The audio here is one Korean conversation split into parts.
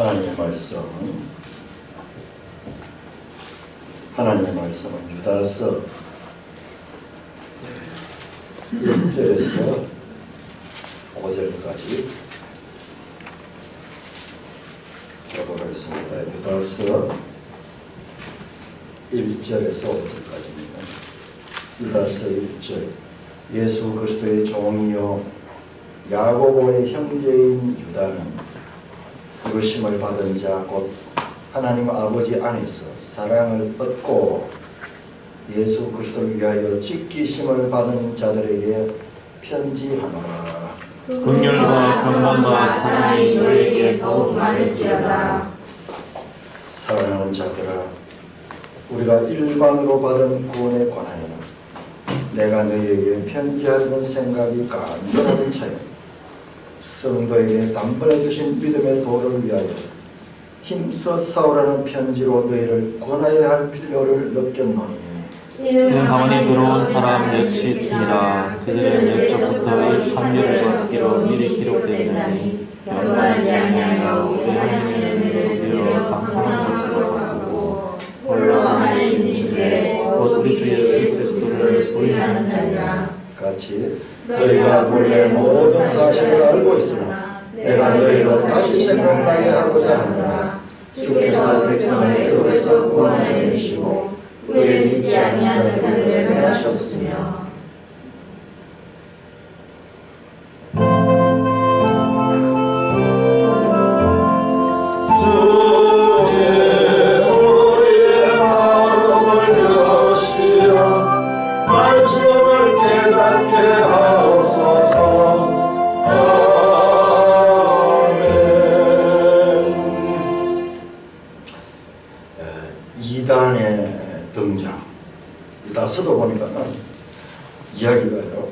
하나님의 말씀은 유다서 1절에서 5절까지 보도록 하겠습니다. 유다서 1절에서 5절까지입니다. 유다서 1절. 예수 그리스도의 종이요 야고보의 형제인 유다는 부르심을 받은 자 곧 하나님 아버지 안에서 사랑을 얻고 예수 그리스도를 위하여 지키심을 받은 자들에게 편지하노라. 긍휼과 평강과 사랑이 너희에게 더욱 많을지어다. 사랑하는 자들아, 우리가 일반으로 받은 구원에 관하여는 내가 너희에게 편지하려는 생각이 간절한 차에 성도에게 단번에 주신 믿음의 도를 위하여 힘써 싸우라는 편지로 너희를 권하여야 할 필요를 느꼈노니 이는 가만히 들어온 사람 역시 있습니다. 그들은 열정부터 이 판결을 받기로 미리 기록되었나니 연관하지 아니하여 우리 하나님의 은혜를 빌어 방탕한 것으로 바꾸고 홀로 하나님 주께 곧 우리 주 예수 그리스도를 부인하는 자들아. 같이 너희가 본래 모든 사실을 알고 있으나 내가 너희로 다시 생각나게 하고자 하노라. 주께서 백성을 애굽에서 구원하여 주시고 그의 믿지 아니한 자들을 멸하셨으며 이단의 등장. 유다서도 보니까는 이야기가요.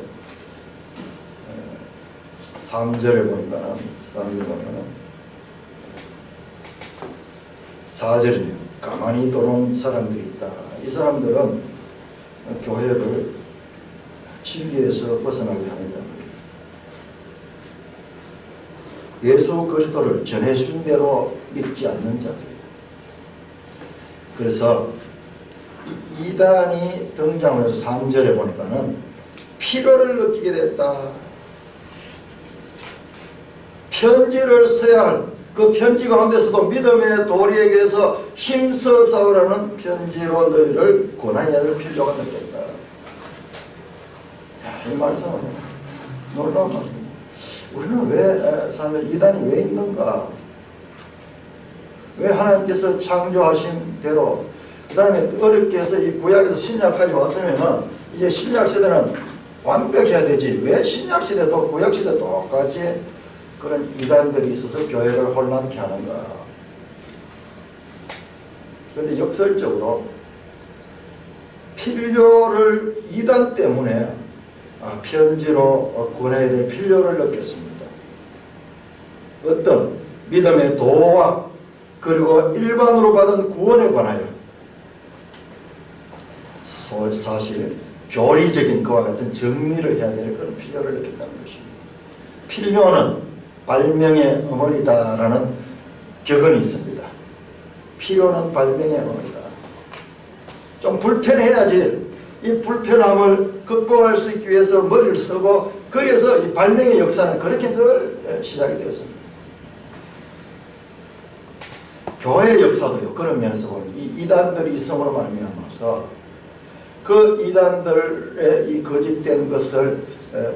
3절에 보니까는 4절이네요. 가만히 돌아온 사람들이 있다. 이 사람들은 교회를 진리에서 벗어나게 하는 자들. 예수 그리스도를 전해준 대로 믿지 않는 자들. 그래서 이단이 등장을 해서 3절에 보니까는 필요를 느끼게 됐다. 편지를 써야 할 그 편지 가운데서도 믿음의 도리에게서 힘써 싸우라는 편지로 너희를 권하여야 할 필요가 느꼈다. 이 말씀은 놀라운 말씀입니다. 우리는 왜 이단이 왜 있는가? 왜 하나님께서 창조하신 대로 그 다음에 어렵게 해서 이 구약에서 신약까지 왔으면은 이제 신약 시대는 완벽해야 되지. 왜 신약 시대도 구약 시대 똑같이 그런 이단들이 있어서 교회를 혼란케 하는가? 그런데 역설적으로 필요를 이단 때문에 편지로 권해야 될 필요를 느꼈습니다. 어떤 믿음의 도와 그리고 일반으로 받은 구원에 관하여 사실 교리적인 그와 같은 정리를 해야 될 그런 필요를 느꼈다는 것입니다. 필요는 발명의 어머니다라는 격언이 있습니다. 필요는 발명의 어머니다. 좀 불편해야지 이 불편함을 극복할 수 있기 위해서 머리를 쓰고 그래서 이 발명의 역사는 그렇게 늘 시작이 되었습니다. 교회 역사도요. 그런 면에서 보면 이 이단들이 있음으로 말미암아서 그 이단들의 이 거짓된 것을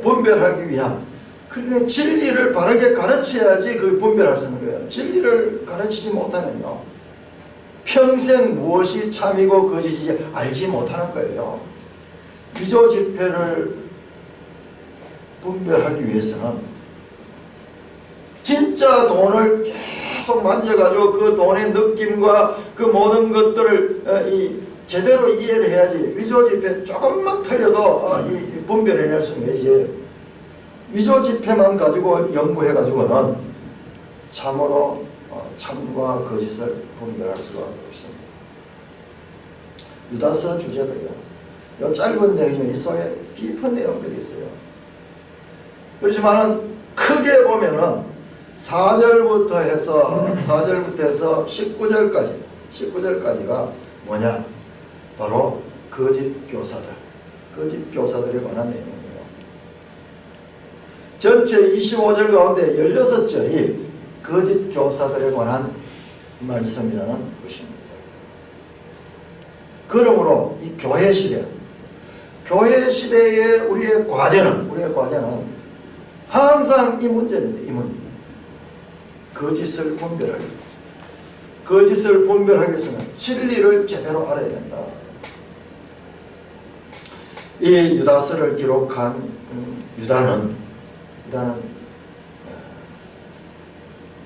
분별하기 위한 그러니까 진리를 바르게 가르쳐야지 그 분별할 수 있는 거예요. 진리를 가르치지 못하면요. 평생 무엇이 참이고 거짓인지 알지 못하는 거예요. 위조 지폐를 분별하기 위해서는 진짜 돈을 계속 만져가지고 그 돈의 느낌과 그 모든 것들을 제대로 이해를 해야지. 위조 지폐 조금만 틀려도 분별해낼 수 있는 거지. 위조 지폐만 가지고 연구해가지고는 참으로 참과 거짓을 분별할 수가 없습니다. 유다서 주제도요. 이 짧은 내용이면 이 속에 깊은 내용들이 있어요. 그렇지만은 크게 보면은 4절부터 해서 19절까지가 뭐냐? 바로 거짓 교사들에 관한 내용이에요. 전체 25절 가운데 16절이 거짓 교사들에 관한 말씀이라는 것입니다. 그러므로 이 교회 시대의 우리의 과제는 항상 이 문제입니다. 이 문제. 거짓을 분별하기 위해서는 진리를 제대로 알아야 된다. 이 유다서를 기록한 유다는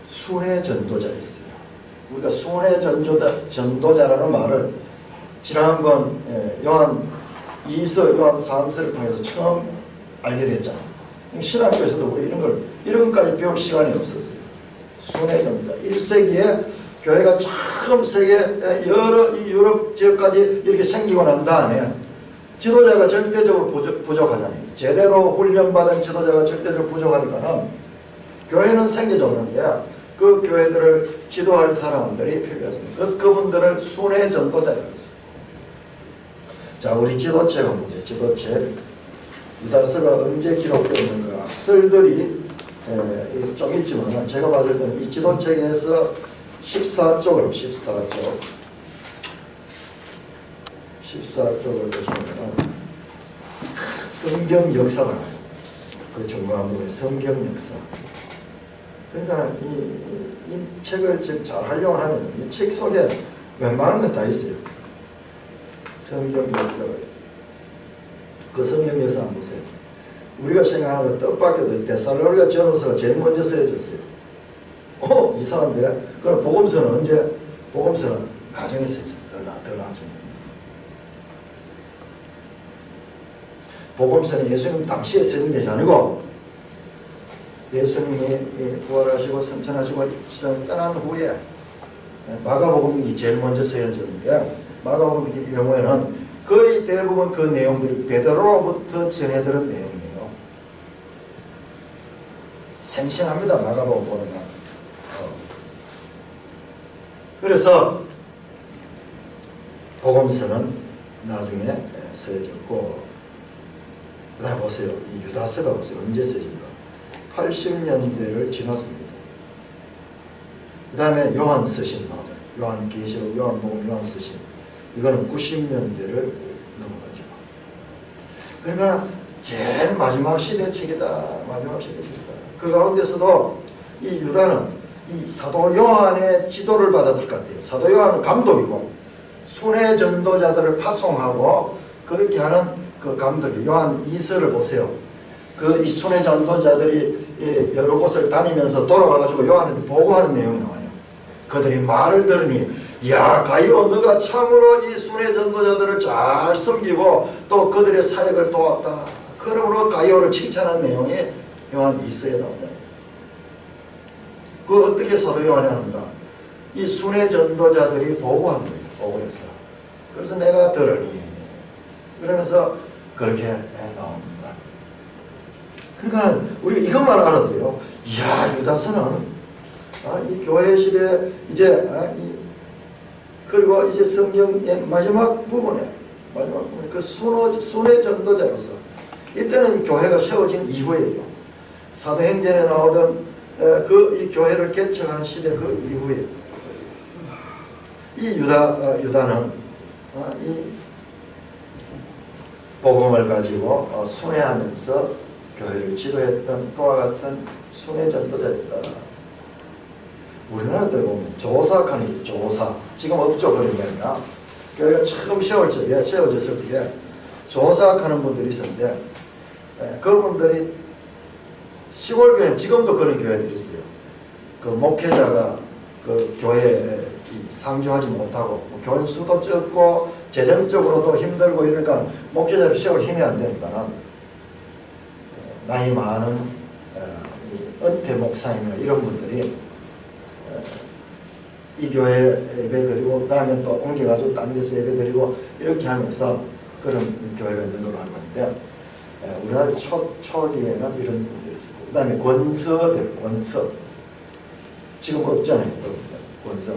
순회 전도자였어요. 우리가 순회 전도자라는 말을 지난번 요한 2서, 요한 3서를 통해서 처음 알게 됐잖아요. 신학교에서도 우리 이런 것까지 배울 시간이 없었어요. 순회 전도자. 1세기에 교회가 처음 세계 여러 이 유럽 지역까지 이렇게 생기고 난 다음에 지도자가 절대적으로 부족하잖아요. 제대로 훈련받은 지도자가 절대적으로 부족하니까는 교회는 생겨졌는데 그 교회들을 지도할 사람들이 필요했습니다. 그래서 그분들을 순회 전도자라고 했습니다. 자, 우리 지도체가 뭐죠? 지도체. 유다서가 언제 기록되었는가? 썰들이 좀 있지만 제가 봤을 때는 이 지도책에서 14쪽을 보시면 성경 역사가 나와요. 그 중요한 부분이 성경 역사. 그러니까 이 책을 잘 활용을 하면 이 책 속에 웬만한 건 다 있어요. 성경 역사가 있어요. 그 성경 역사 한번 보세요. 우리가 생각하는 것 뜻밖에도 데살로니가 전후서가 제일 먼저 쓰여졌어요. 이상한데? 그럼 복음서는 언제? 복음서는 나중에 쓰여졌어요. 더 나중에. 복음서는 예수님 당시에 쓰인 것이 아니고 예수님이 부활하시고 승천하시고 떠난 후에 마가복음이 제일 먼저 쓰여졌는데 마가복음 경우에는 거의 대부분 그 내용들이 베드로로부터 전해들은 내용이에요. 생생합니다. 마가복음 보면. 그래서 복음서는 나중에 쓰여졌고 그 다음에 보세요. 이 유다서가 보세요. 언제 쓰여진가? 80년대를 지났습니다. 그 다음에 요한 서신 나오잖아요. 요한계시록, 요한복음, 요한서신. 이거는 90년대를 넘어가죠. 그러니까 제일 마지막 시대 책이다. 마지막 시대 책이다. 그 가운데서도 이 유다는 이 사도 요한의 지도를 받았을 것 같아요. 사도 요한은 감독이고 순회 전도자들을 파송하고 그렇게 하는 그 감독이 요한 2서를 보세요. 그 이 순회 전도자들이 여러 곳을 다니면서 돌아와가지고 요한한테 보고하는 내용이 나와요. 그들이 말을 들으니 야 가이오 너가 참으로 이 순회 전도자들을 잘 섬기고 또 그들의 사역을 도왔다. 그러므로 가이오를 칭찬한 내용이 요한 2서에 나오잖아요. 그 어떻게 사도 요한이 하는가? 이 순회 전도자들이 보고한 거예요. 보고해서. 그래서 내가 들으니 그러면서 그렇게 나옵니다. 그러니까 우리가 이것만 알아도요. 이야 유다서는 이 교회 시대 이제 그리고 이제 성경의 마지막 부분에 그 순회 전도자로서 이때는 교회가 세워진 이후에요. 사도행전에 나오던 이 교회를 개척하는 시대 그 이후에 이 유다는 이 복음을 가지고 순회하면서 교회를 지도했던 그와 같은 순회 전도자였다. 우리나라도 보면 조사하는 게 조사. 지금 없죠. 그런 거니까. 교회가 처음 세워졌을 때 조사하는 분들이 있었는데 그분들이 시골교회 지금도 그런 교회들이 있어요. 그 목회자가 그 교회에 상주하지 못하고 교인 수도 적고 재정적으로도 힘들고 이러니까 목회자를 세울 힘이 안 되니까 나이 많은 은퇴 목사님이나 이런 분들이 이 교회 예배드리고 그 다음에 또 옮겨가지고 딴 데서 예배드리고 이렇게 하면서 그런 교회가 있는 걸로 알고 있는데 우리나라 초기에는 이런 분들이 있었고 그 다음에 권서 지금 없잖아요. 권서.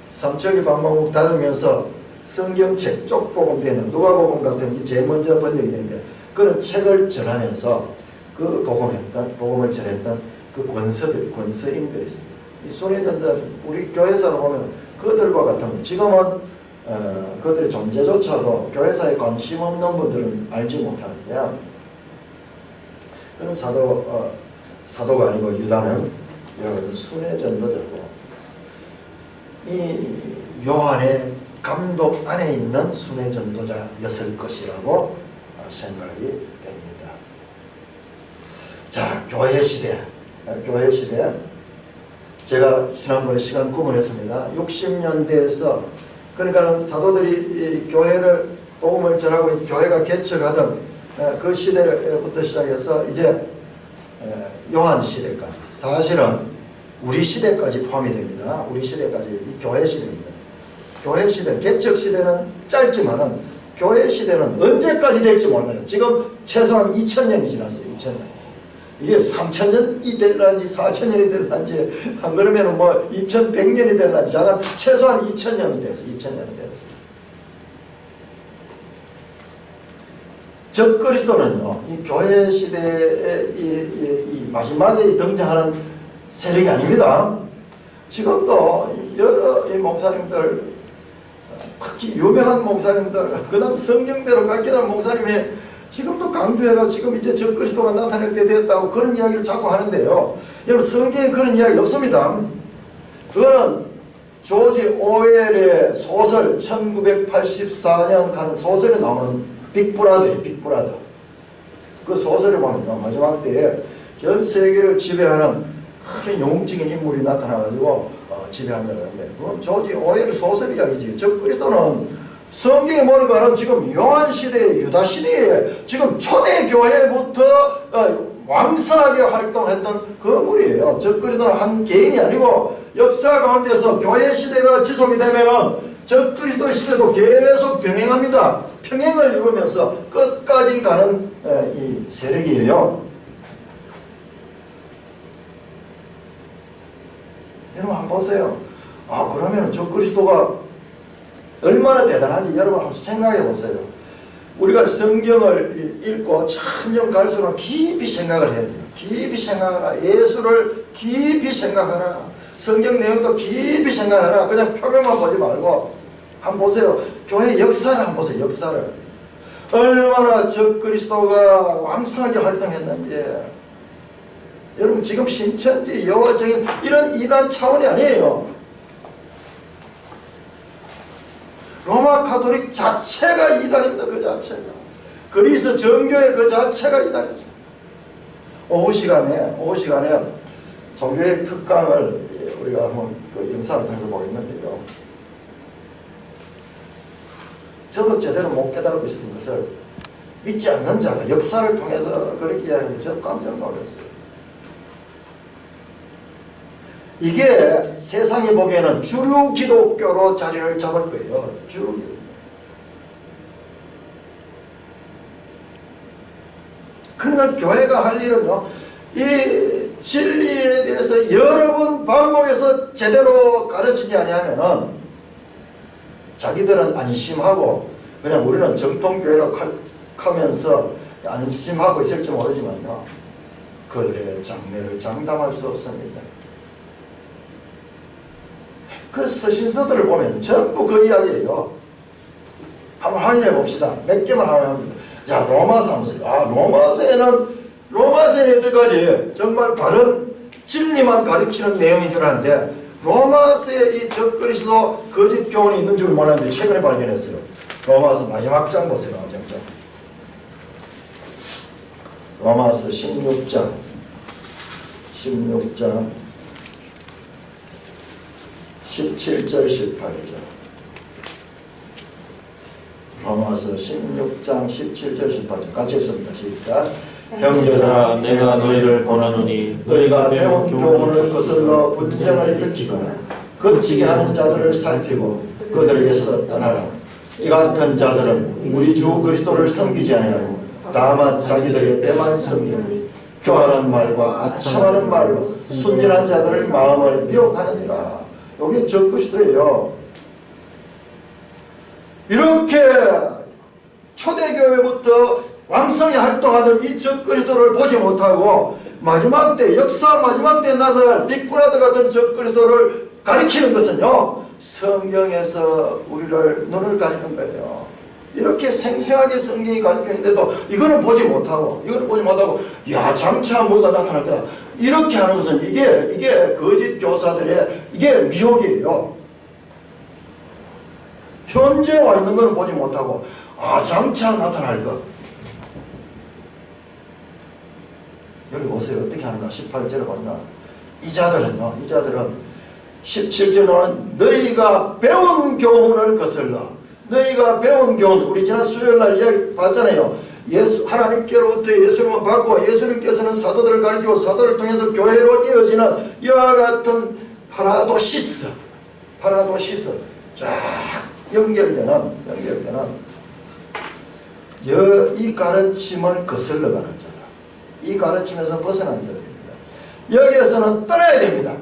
삼천리 방법국 다루면서 성경책 쪽복음 되는 누가복음 같은 게 제일 먼저 번역이 되는데 그런 책을 전하면서 그 복음을 전했던 그 권서인들이 있어요. 이 순회전자 우리 교회사로 보면 그들과 같은 지금은 그들의 존재조차도 교회사에 관심 없는 분들은 알지 못하는데요. 그런 사도가 아니고 유다는 여러분 순회전도자고 이 요한의 감독 안에 있는 순회전도자였을 것이라고 생각이 됩니다. 자, 교회 시대 제가 지난번에 시간 구분했습니다. 60년대에서 그러니까는 사도들이 교회를 복음을 전하고 교회가 개척하던 그 시대부터 시작해서 이제 요한 시대까지 사실은 우리 시대까지 포함이 됩니다. 우리 시대까지 이 교회 시대입니다. 교회 시대, 개척 시대는 짧지만은 교회 시대는 언제까지 될지 몰라요. 지금 최소한 2000년이 지났어요. 2000년. 이게 3000년이 될란지 4000년이 될란지 안 그러면 뭐 2100년이 될란지 잠깐 최소한 2000년은 됐어요. 2000년은 됐어요. 적그리스도는요, 이 교회 시대의 이 마지막에 등장하는 세력이 아닙니다. 지금도 여러 이 목사님들, 특히 유명한 목사님들, 그 다음 성경대로 가르치는 목사님이 지금도 강조해가 지금 이제 적그리스도가 나타날 때 됐다고 그런 이야기를 자꾸 하는데요. 여러분 성경에 그런 이야기 없습니다. 그거는 조지 오웰의 소설 1984년 간 소설에 나오는 빅브라더예요. 빅브라더. 그 소설에 보면 마지막 때에 전 세계를 지배하는 큰 영웅적인 인물이 나타나가지고 지배한다는데 그건 조지 오웰의 소설 이야기지. 적그리스도는 성경에 보니까는 지금 요한 시대에 유다 시대에 지금 초대 교회부터 왕성하게 활동했던 그 인물이에요. 적그리스도는 한 개인이 아니고 역사 가운데서 교회 시대가 지속이 되면은 적그리스도 시대도 계속 병행합니다. 평행을 이루면서 끝까지 가는 이 세력이에요. 여러분 한번 보세요. 그러면 적그리스도가 얼마나 대단한지 여러분 한번 생각해 보세요. 우리가 성경을 읽고 점점 갈수록 깊이 생각을 해야 돼요. 깊이 생각하라. 예수를 깊이 생각하라. 성경 내용도 깊이 생각하라. 그냥 표면만 보지 말고 한번 보세요. 교회 역사를 한번 보세요. 역사를. 얼마나 적그리스도가 왕성하게 활동했는지. 여러분 지금 신천지 여호와적인 이런 이단 차원이 아니에요. 로마 카톨릭 자체가 이단입니다. 그 자체가. 그리스 정교회 그 자체가 이단이죠. 오후 시간에 종교의 특강을 우리가 한번 그 영상을 통해서 보겠는데요. 저도 제대로 못 깨달고 있는 것을 믿지 않는 자가 역사를 통해서 그렇게 이야기하는데 저도 깜짝 놀랐어요. 이게 세상이 보기에는 주류 기독교로 자리를 잡을 거예요. 주류 기독교. 그러니까 교회가 할 일은요, 이 진리에 대해서 여러 번 반복해서 제대로 가르치지 아니하면은 자기들은 안심하고 그냥 우리는 정통교회로 하면서 안심하고 있을지 모르지만요, 그들의 장래를 장담할 수 없습니다. 그 서신서들을 보면 전부 그 이야기예요. 한번 확인해 봅시다. 몇 개만 확인합니다. 자, 로마서 한번 보세요. 로마서에는 여태까지 정말 바른 진리만 가르치는 내용인 줄 아는데 로마서에 이 적그리스도 거짓 교훈이 있는 줄 몰랐는데 최근에 발견했어요. 로마서 마지막 장 보세요. 마지막 장. 로마서 16장 17절 18절. 로마서 16장 17절 18절 같이 읽습니다. 시작. 형제들아 내가 너희를 권하노니 너희가 배운 교훈을 거슬러 분쟁을 일으키거나 거치게 하는 자들을 살피고 그들에게서 떠나라. 이 같은 자들은 우리 주 그리스도를 섬기지 아니하고 다만 자기들의 때만 섬기고 교활한 말과 아첨하는 말로 순진한 자들의 마음을 미혹하느니라. 이게 적그리스도예요. 이렇게 초대교회부터 왕성히 활동하던 이 적그리스도를 보지 못하고 마지막 때, 역사 마지막 때 나타날 빅브라더 같은 적그리스도를 가리키는 것은요, 성경에서 우리를 눈을 가리는 거예요. 이렇게 생생하게 성경이 가르쳐 있는데도 이거는 보지 못하고 야 장차 뭐가 나타날 거다 이렇게 하는 것은 이게 거짓 교사들의 이게 미혹이에요. 현재 와 있는 거는 보지 못하고 장차 나타날 것. 여기 보세요. 어떻게 하는가. 18절에 보니까 이 자들은 17절은 너희가 배운 교훈을 거슬러. 너희가 배운 교훈, 우리 지난 수요일날 이야기 봤잖아요. 하나님께로부터 예수님을 받고 예수님께서는 사도들을 가르치고 사도를 통해서 교회로 이어지는 이와 같은 파라도시스 쫙 연결되는 이 가르침을 거슬러 가는 자들, 이 가르침에서 벗어난 자들입니다. 여기에서는 떠나야 됩니다.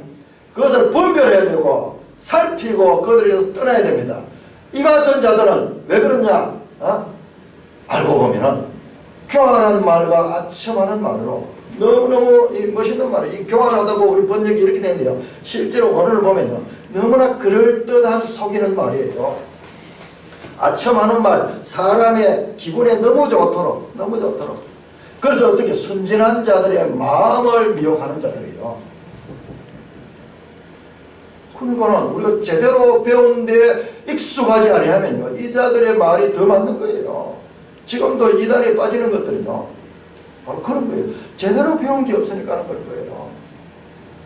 그것을 분별해야 되고 살피고 그들에서 떠나야 됩니다. 이 같은 자들은 왜 그러냐? 알고 보면은 교활한 말과 아첨하는 말로 너무너무 멋있는 말이에요. 이 교활하다고 우리 번역이 이렇게 되는데요. 실제로 원어를 보면요. 너무나 그럴듯한 속이는 말이에요. 아첨하는 말, 사람의 기분에 너무 좋도록. 그래서 어떻게 순진한 자들의 마음을 미혹하는 자들이에요. 그러니까 우리가 제대로 배운데 익숙하지 아니하면요, 이 자들의 말이 더 맞는 거예요. 지금도 이단에 빠지는 것들은요, 바로 그런 거예요. 제대로 배운 게 없으니까 하는 거예요.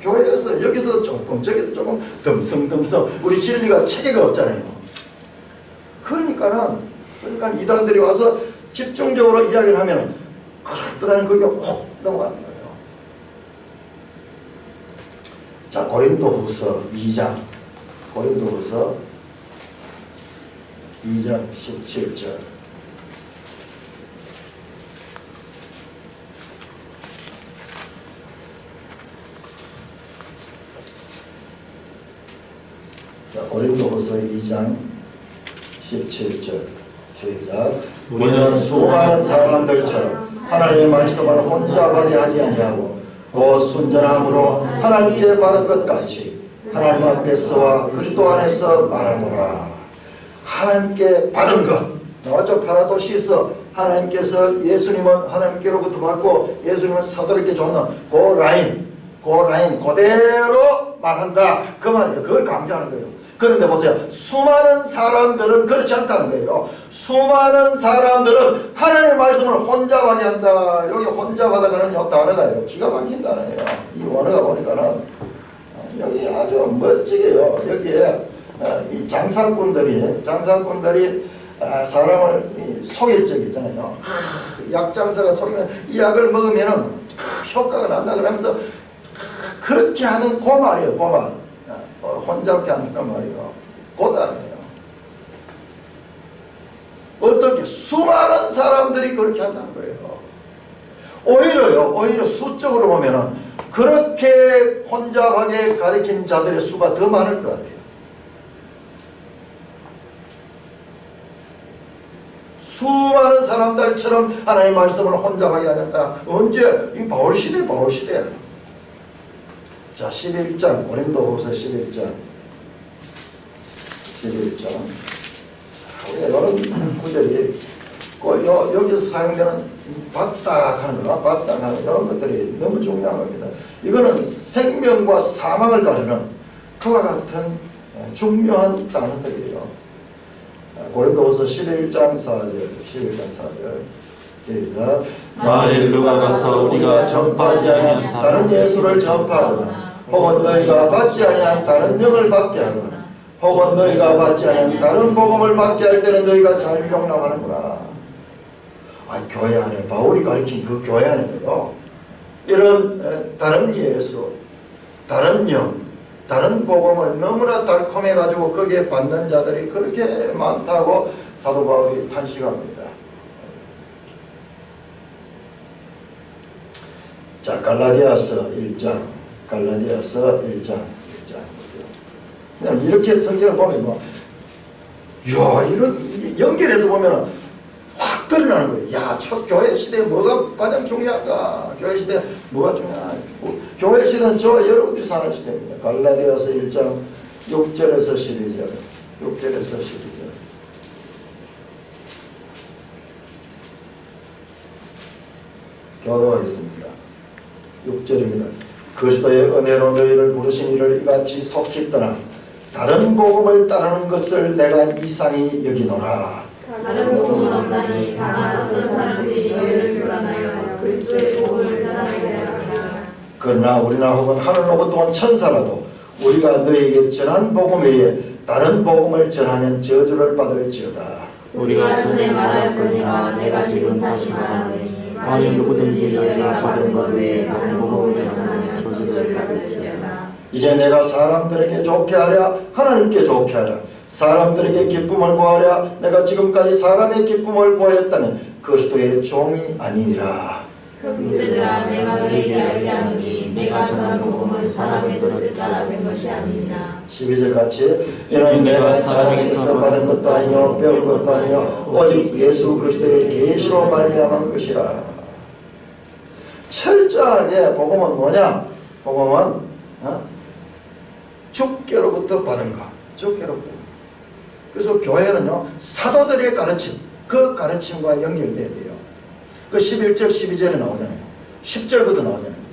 교회에서 여기서 조금 저기서 조금 덤성덤성 우리 진리가 체계가 없잖아요. 그러니까 이단들이 와서 집중적으로 이야기를 하면은 그럴듯한 그게 혹 넘어가는 거예요. 자, 고린도후서 2장 17절. 자, 고린도후서 2장 17절. 시작. 우리는 수많은 사람들처럼 하나님의 말씀을 혼자 발휘하지 아니하고 곧 순전함으로 하나님께 받은 것 같이 하나님 앞에서와 그리스도 안에서 말하노라. 하나님께 받은 것 나왔죠. 파라도시스. 하나님께서 예수님은 하나님께로부터 받고 예수님은 사도에게 줬는 그 라인 그대로 말한다. 그 말이에요. 그걸 강조하는 거예요. 그런데 보세요. 수많은 사람들은 그렇지 않다는 거예요. 수많은 사람들은 하나님의 말씀을 혼자 발휘한다. 여기 혼자 받아가는 단어가요. 기가 막힌 단어예요. 이 원어가 보니까는 여기 아주 멋지게요. 여기에 이 장사꾼들이 사람을 속일 적이 있잖아요. 약장사가 속이면 이 약을 먹으면 효과가 난다 그러면서 그렇게 하는 그 말이에요. 그 말. 혼잡게 한다는 말이에요. 그 단어예요. 어떻게 수많은 사람들이 그렇게 한다는 거예요. 오히려 수적으로 보면은 그렇게 혼잡하게 가르치는 자들의 수가 더 많을 것 같아요. 수많은 사람들처럼 하나님의 말씀을 혼잡하게 하셨다. 언제? 이 바울시대. 자, 11장, 고린도후서 11장. 이런 구절이 여기서 사용되는 바딱하는 이런 것들이 너무 중요한 겁니다. 이거는 생명과 사망을 가르는 그와 같은 중요한 단어들이에요. 고린도후서 11장 4절. 시작. 만일 누가 가서 우리가 전파하지 아니한 다른 예수를 전파하거나 혹은 너희가 받지 아니한 다른 영을 받게 하거나 혹은 너희가 받지 아니한 다른 복음을 받게 할 때는 너희가 잘 용납하는구나. 교회 안에 바울이 가르친 그 교회 안에도요, 이런 다른 예수, 다른 영, 다른 복음을 너무나 달콤해가지고 거기에 받는 자들이 그렇게 많다고 사도 바울이 탄식합니다. 자, 갈라디아서 1장 보세요. 그냥 이렇게 성경을 보면 뭐, 이야, 이런 연결해서 보면은 확 드러나는 거예요. 야, 첫 교회 시대에 뭐가 가장 중요한가? 교회 시대에 뭐가 중요한가? 교회 시대는 저와 여러분들이 사는 시대입니다. 갈라디아서 1장 6절에서 12절. 교도하겠습니다. 6절입니다. 그리스도의 은혜로 너희를 부르신 이를 이같이 속히 떠나 다른 복음을 따르는 것을 내가 이상히 여기노라. 다른 복음은 없나니 다만 어떤 사람들이 너희를 교란하여 그리스도의 복음을 따르게 하리라. 그러나 우리나 혹은 하늘로부터 온 천사라도 우리가 너희에게 전한 복음 외에 다른 복음을 전하면 저주를 받을지어다. 우리가 전에 말하였거니와 내가 지금 다시 말하노니 만일 누구든지 너희가 받은 것 외에 다른 복음을 전하면 저주를 받을지어다. 이제 내가 사람들에게 좋게 하랴 하나님께 좋게 하랴 사람들에게 기쁨을 구하랴 내가 지금까지 사람의 기쁨을 구하였다면 그리스도의 종이 아니니라. 형제들아 내가 너희에게 알게 하노니 내가 전한 복음은 사람의 뜻을 따라 된 것이 아니니라. 12절 같이 이는 내가 사람에게서 받은 것도 아니요 배운 것도 아니요 오직 예수 그리스도의 계시로 말미암은 것이라. 철저하게 복음은 뭐냐? 복음은 주께로부터 받은 것. 주께로부터. 그래서 교회는요 사도들의 가르침 그 가르침과 연결돼야 돼요. 그 11절 12절에 나오잖아요. 10절부터 나오잖아요.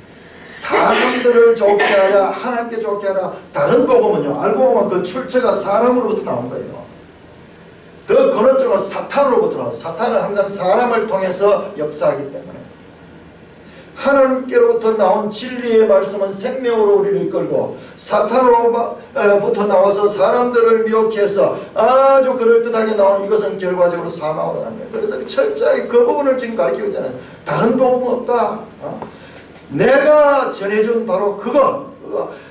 사람들을 좋게 하라 하나님께 좋게 하라. 다른 복음은요 알고 보면 그 출처가 사람으로부터 나온 거예요. 더 근원적으로 사탄으로부터 나와요. 사탄은 항상 사람을 통해서 역사하기 때문에 하나님께로부터 나온 진리의 말씀은 생명으로 우리를 이끌고 사탄으로부터 나와서 사람들을 미혹해서 아주 그럴듯하게 나오는 이것은 결과적으로 사망으로 갑니다. 그래서 철저히 그 부분을 지금 가르치고 있잖아요. 다른 복음은 없다. 내가 전해준 바로 그거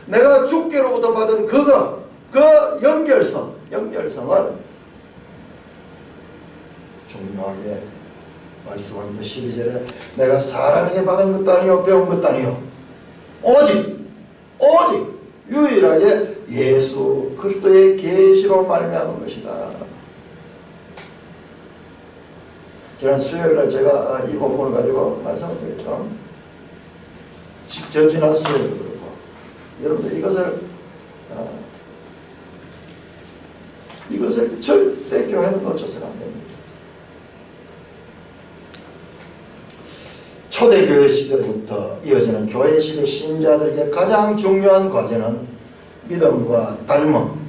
내가 주께로부터 받은 그거 그 연결성을 중요하게 말씀합니다. 12절에 내가 사람에게 받은 것도 아니요 배운 것도 아니요 오직 유일하게 예수 그리스도의 계시로 말미암은 것이다. 지난 수요일날 제가 이 부분을 가지고 말씀을 드렸죠. 지난 수요일도 그렇고 여러분들 이것을 절대 교회는 놓쳐서는 안 됩니다. 초대교회 시대부터 이어지는 교회 시대 신자들에게 가장 중요한 과제는 믿음과 닮음,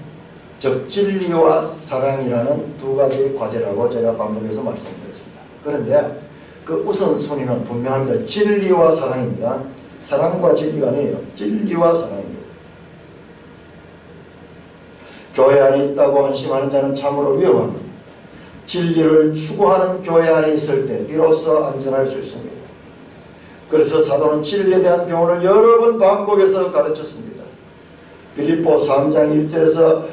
즉 진리와 사랑이라는 두 가지 과제라고 제가 반복해서 말씀드렸습니다. 그런데 그 우선순위는 분명합니다. 진리와 사랑입니다. 사랑과 진리가 아니에요. 진리와 사랑입니다. 교회 안에 있다고 안심하는 자는 참으로 위험합니다. 진리를 추구하는 교회 안에 있을 때 비로소 안전할 수 있습니다. 그래서 사도는 진리에 대한 교훈을 여러 번 반복해서 가르쳤습니다. 빌립보 3장 1절에서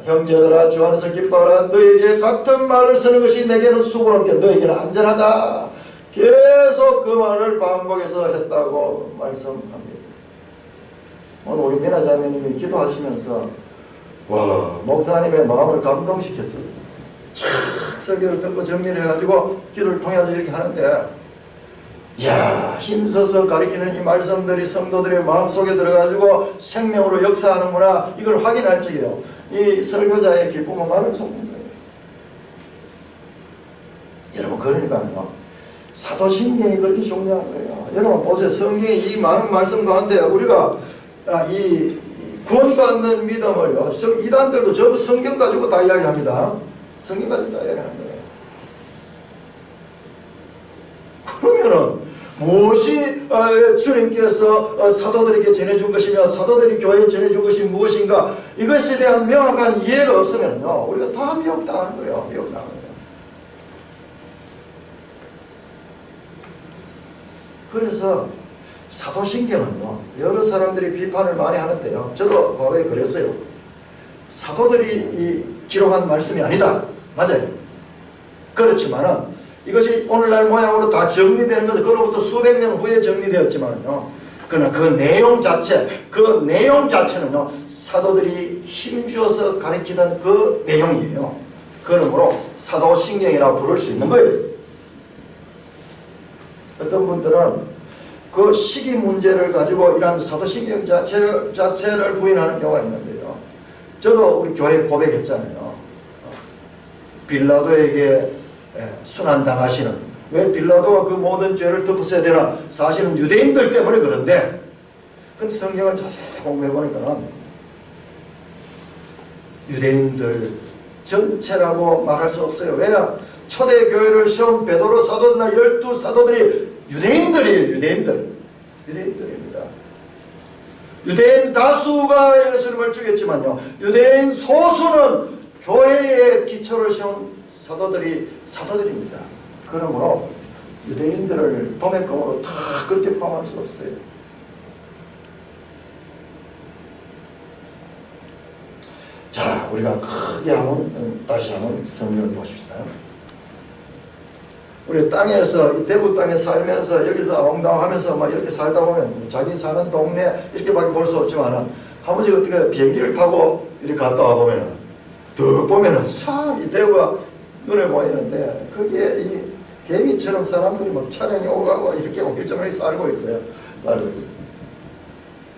형제들아 주 안에서 기뻐하라 너에게 같은 말을 쓰는 것이 내게는 수고롭게 너에게는 안전하다. 계속 그 말을 반복해서 했다고 말씀합니다. 오늘 우리 미나자매님이 기도하시면서 와 목사님의 마음을 감동시켰어요. 쫙 설교를 듣고 정리를 해가지고 기도를 통해서 이렇게 하는데 이야 힘써서 가르치는 이 말씀들이 성도들의 마음속에 들어가지고 생명으로 역사하는구나 이걸 확인할 적에요. 이 설교자의 기쁨은 말을 쏟는 거예요. 여러분 그러니까요 사도신경이 그렇게 중요한 거예요. 여러분 보세요. 성경의 이 많은 말씀 가운데 우리가 이 구원받는 믿음을요 이단들도 전부 성경 가지고 다 이야기합니다. 성경 가지고 다 이야기하는 거예요. 그러면은 무엇이 주님께서 사도들에게 전해준 것이며 사도들이 교회에 전해준 것이 무엇인가 이것에 대한 명확한 이해가 없으면요 우리가 다 미혹당하는 거예요. 미혹당하는 거예요. 그래서 사도신경은요 여러 사람들이 비판을 많이 하는데요 저도 과거에 그랬어요. 사도들이 기록한 말씀이 아니다. 맞아요. 그렇지만은 이것이 오늘날 모양으로 다 정리되는 것은 그로부터 수백 년 후에 정리되었지만요. 그러나 그 내용 자체는요, 사도들이 힘주어서 가르치던 그 내용이에요. 그러므로 사도신경이라고 부를 수 있는 거예요. 어떤 분들은 그 시기 문제를 가지고 이런 사도신경 자체를 부인하는 경우가 있는데요. 저도 우리 교회에 고백했잖아요. 빌라도에게 순환당하시는, 왜 빌라도가 그 모든 죄를 덮었어야 되나? 사실은 유대인들 때문에 그런데, 근데 성경을 자세히 공부해보니까 유대인들 전체라고 말할 수 없어요. 왜냐? 초대교회를 세운 베드로 사도나 12사도들이 유대인들이에요. 유대인들입니다. 유대인 다수가 예수님을 죽였지만요, 유대인 소수는 교회의 기초를 세운 사도들입니다. 그러므로 유대인들을 도매금으로 다 그렇게 포함할 수 없어요. 자, 우리가 크게 다시 한번 성경을 보십시다. 우리 땅에서, 이 대구 땅에 살면서 여기서 엉당하면서 막 이렇게 살다 보면 자기 사는 동네 이렇게밖에 볼 수 없지만 한 번씩 어떻게 비행기를 타고 이렇게 갔다 와 보면 더 보면은 참 이 대구가 눈에 보이는데, 거기에 이 개미처럼 사람들이 막 차량이 오가고 이렇게 일정하게 살고 있어요.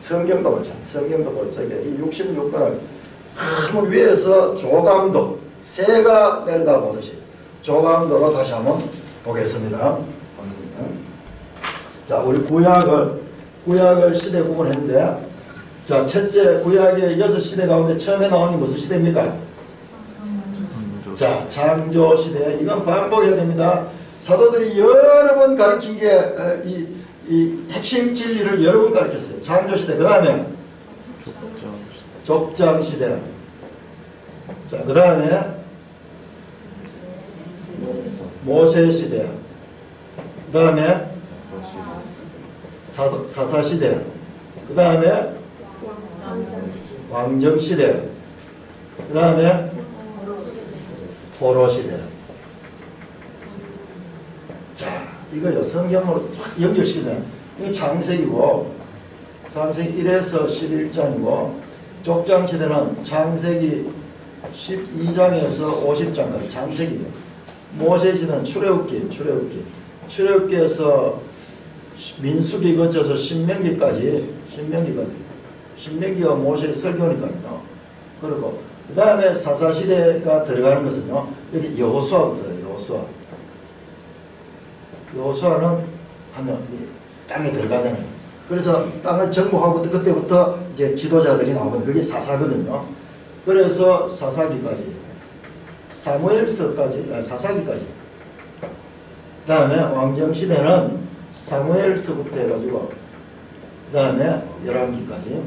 성경도 마찬가지. 성경도 보자. 이 66권을 한번 위에서 조감도, 새가 내려다 보듯이 조감도로 다시 한번 보겠습니다. 자, 우리 구약을 시대 구분했는데, 자, 첫째 구약의 6시대 가운데 처음에 나오는 게 무슨 시대입니까? 자, 창조 시대. 이건 반복해야 됩니다. 사도들이 여러 번 가르친 게 이 핵심 진리를 여러 번 가르쳤어요. 창조 시대. 그 다음에 족장 시대. 자, 그 다음에 모세 시대. 그 다음에 사사 시대. 그 다음에 왕정 시대. 그 다음에 포로 시대. 자, 이거요, 성경으로 쫙 연결시키잖아요. 이게 창세기고, 창세기 1에서 11장이고, 족장 시대는 창세기 12장에서 50장까지 창세기예요. 모세 시대는 출애굽기에서 민수기 거쳐서 신명기까지. 신명기가 모세의 설교니까요. 그리고 그 다음에 사사시대가 들어가는 것은요, 여기 여호수아부터예요. 여호수아는 하면 이 땅에 들어가잖아요. 그래서 땅을 정복하고 그때부터 이제 지도자들이 나오거든요. 그게 사사거든요. 그래서 사사기까지, 사사기까지. 그 다음에 왕정시대는 사무엘서부터 해가지고, 그 다음에 열왕기까지,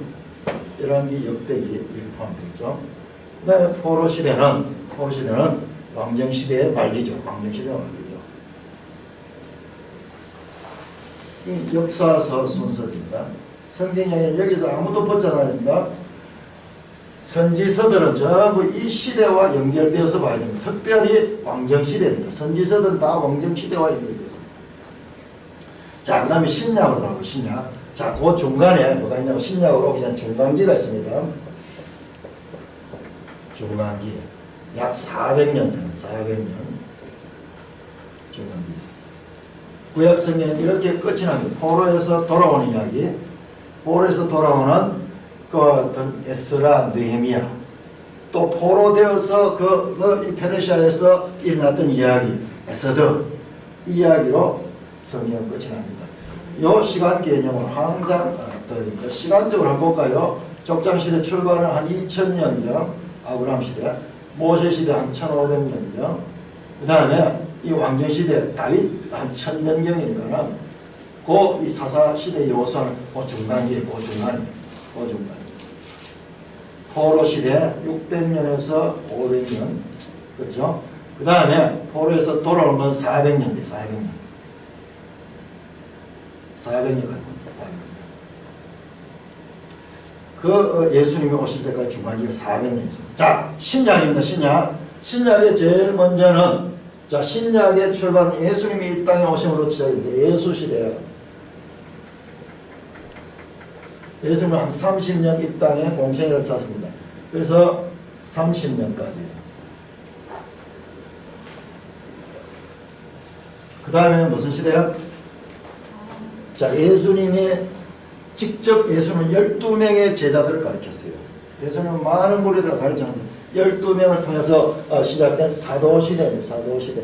열왕기 역대기 이렇게 포함되어 있죠. 그 다음에 포로시대는 왕정시대의 말기죠. 이 역사서 순서입니다. 성경에 여기서 아무도 벗잖아 됩니다. 선지서들은 전부 이 시대와 연결되어서 봐야 됩니다. 특별히 왕정시대입니다. 선지서들은 다 왕정시대와 연결되어 있습니다. 자, 그 다음에 신약으로 들어가고, 신약. 자, 그 중간에 뭐가 있냐면, 신약으로 그냥 중간기가 있습니다. 중간기. 약 400년 되는 400년. 중간기. 구약 성경은 이렇게 끝이 납니다. 포로에서 돌아오는 이야기. 포로에서 돌아오는 그 어떤 에스라, 느헤미야. 또 포로되어서 이 페르시아에서 일어났던 이야기, 에스더. 이야기로 성경 끝이 납니다. 이 시간 개념을 항상 시간적으로 한번 볼까요? 족장시대 출발은 한 2000년경, 아브라함 시대, 모세 시대 한 1500년경, 그 다음에 이 왕정시대 다윗 한 1000년경이니까는 이 사사시대 여호수아는 그 중간기에, 그 중간이. 포로시대 600년에서 500년, 그렇죠? 그 다음에 포로에서 돌아오는 건 400년 돼, 400년 가지고. 그 예수님이 오실 때까지 중간기가 400년 있습니다. 자, 신약입니다. 신약의 제일 먼저는 자, 신약의 출발, 예수님이 이 땅에 오심으로 시작인데 예수시대예요. 예수님은 한 30년 이 땅에 공생애를 쌌습니다. 그래서 30년까지. 그 다음에 무슨 시대야? 자, 예수님이 직접 예수님은 12명의 제자들을 가르쳤어요. 예수님은 많은 무리들을 가르쳤는데 12명을 통해서 시작된 사도시대입니다. 사도시대.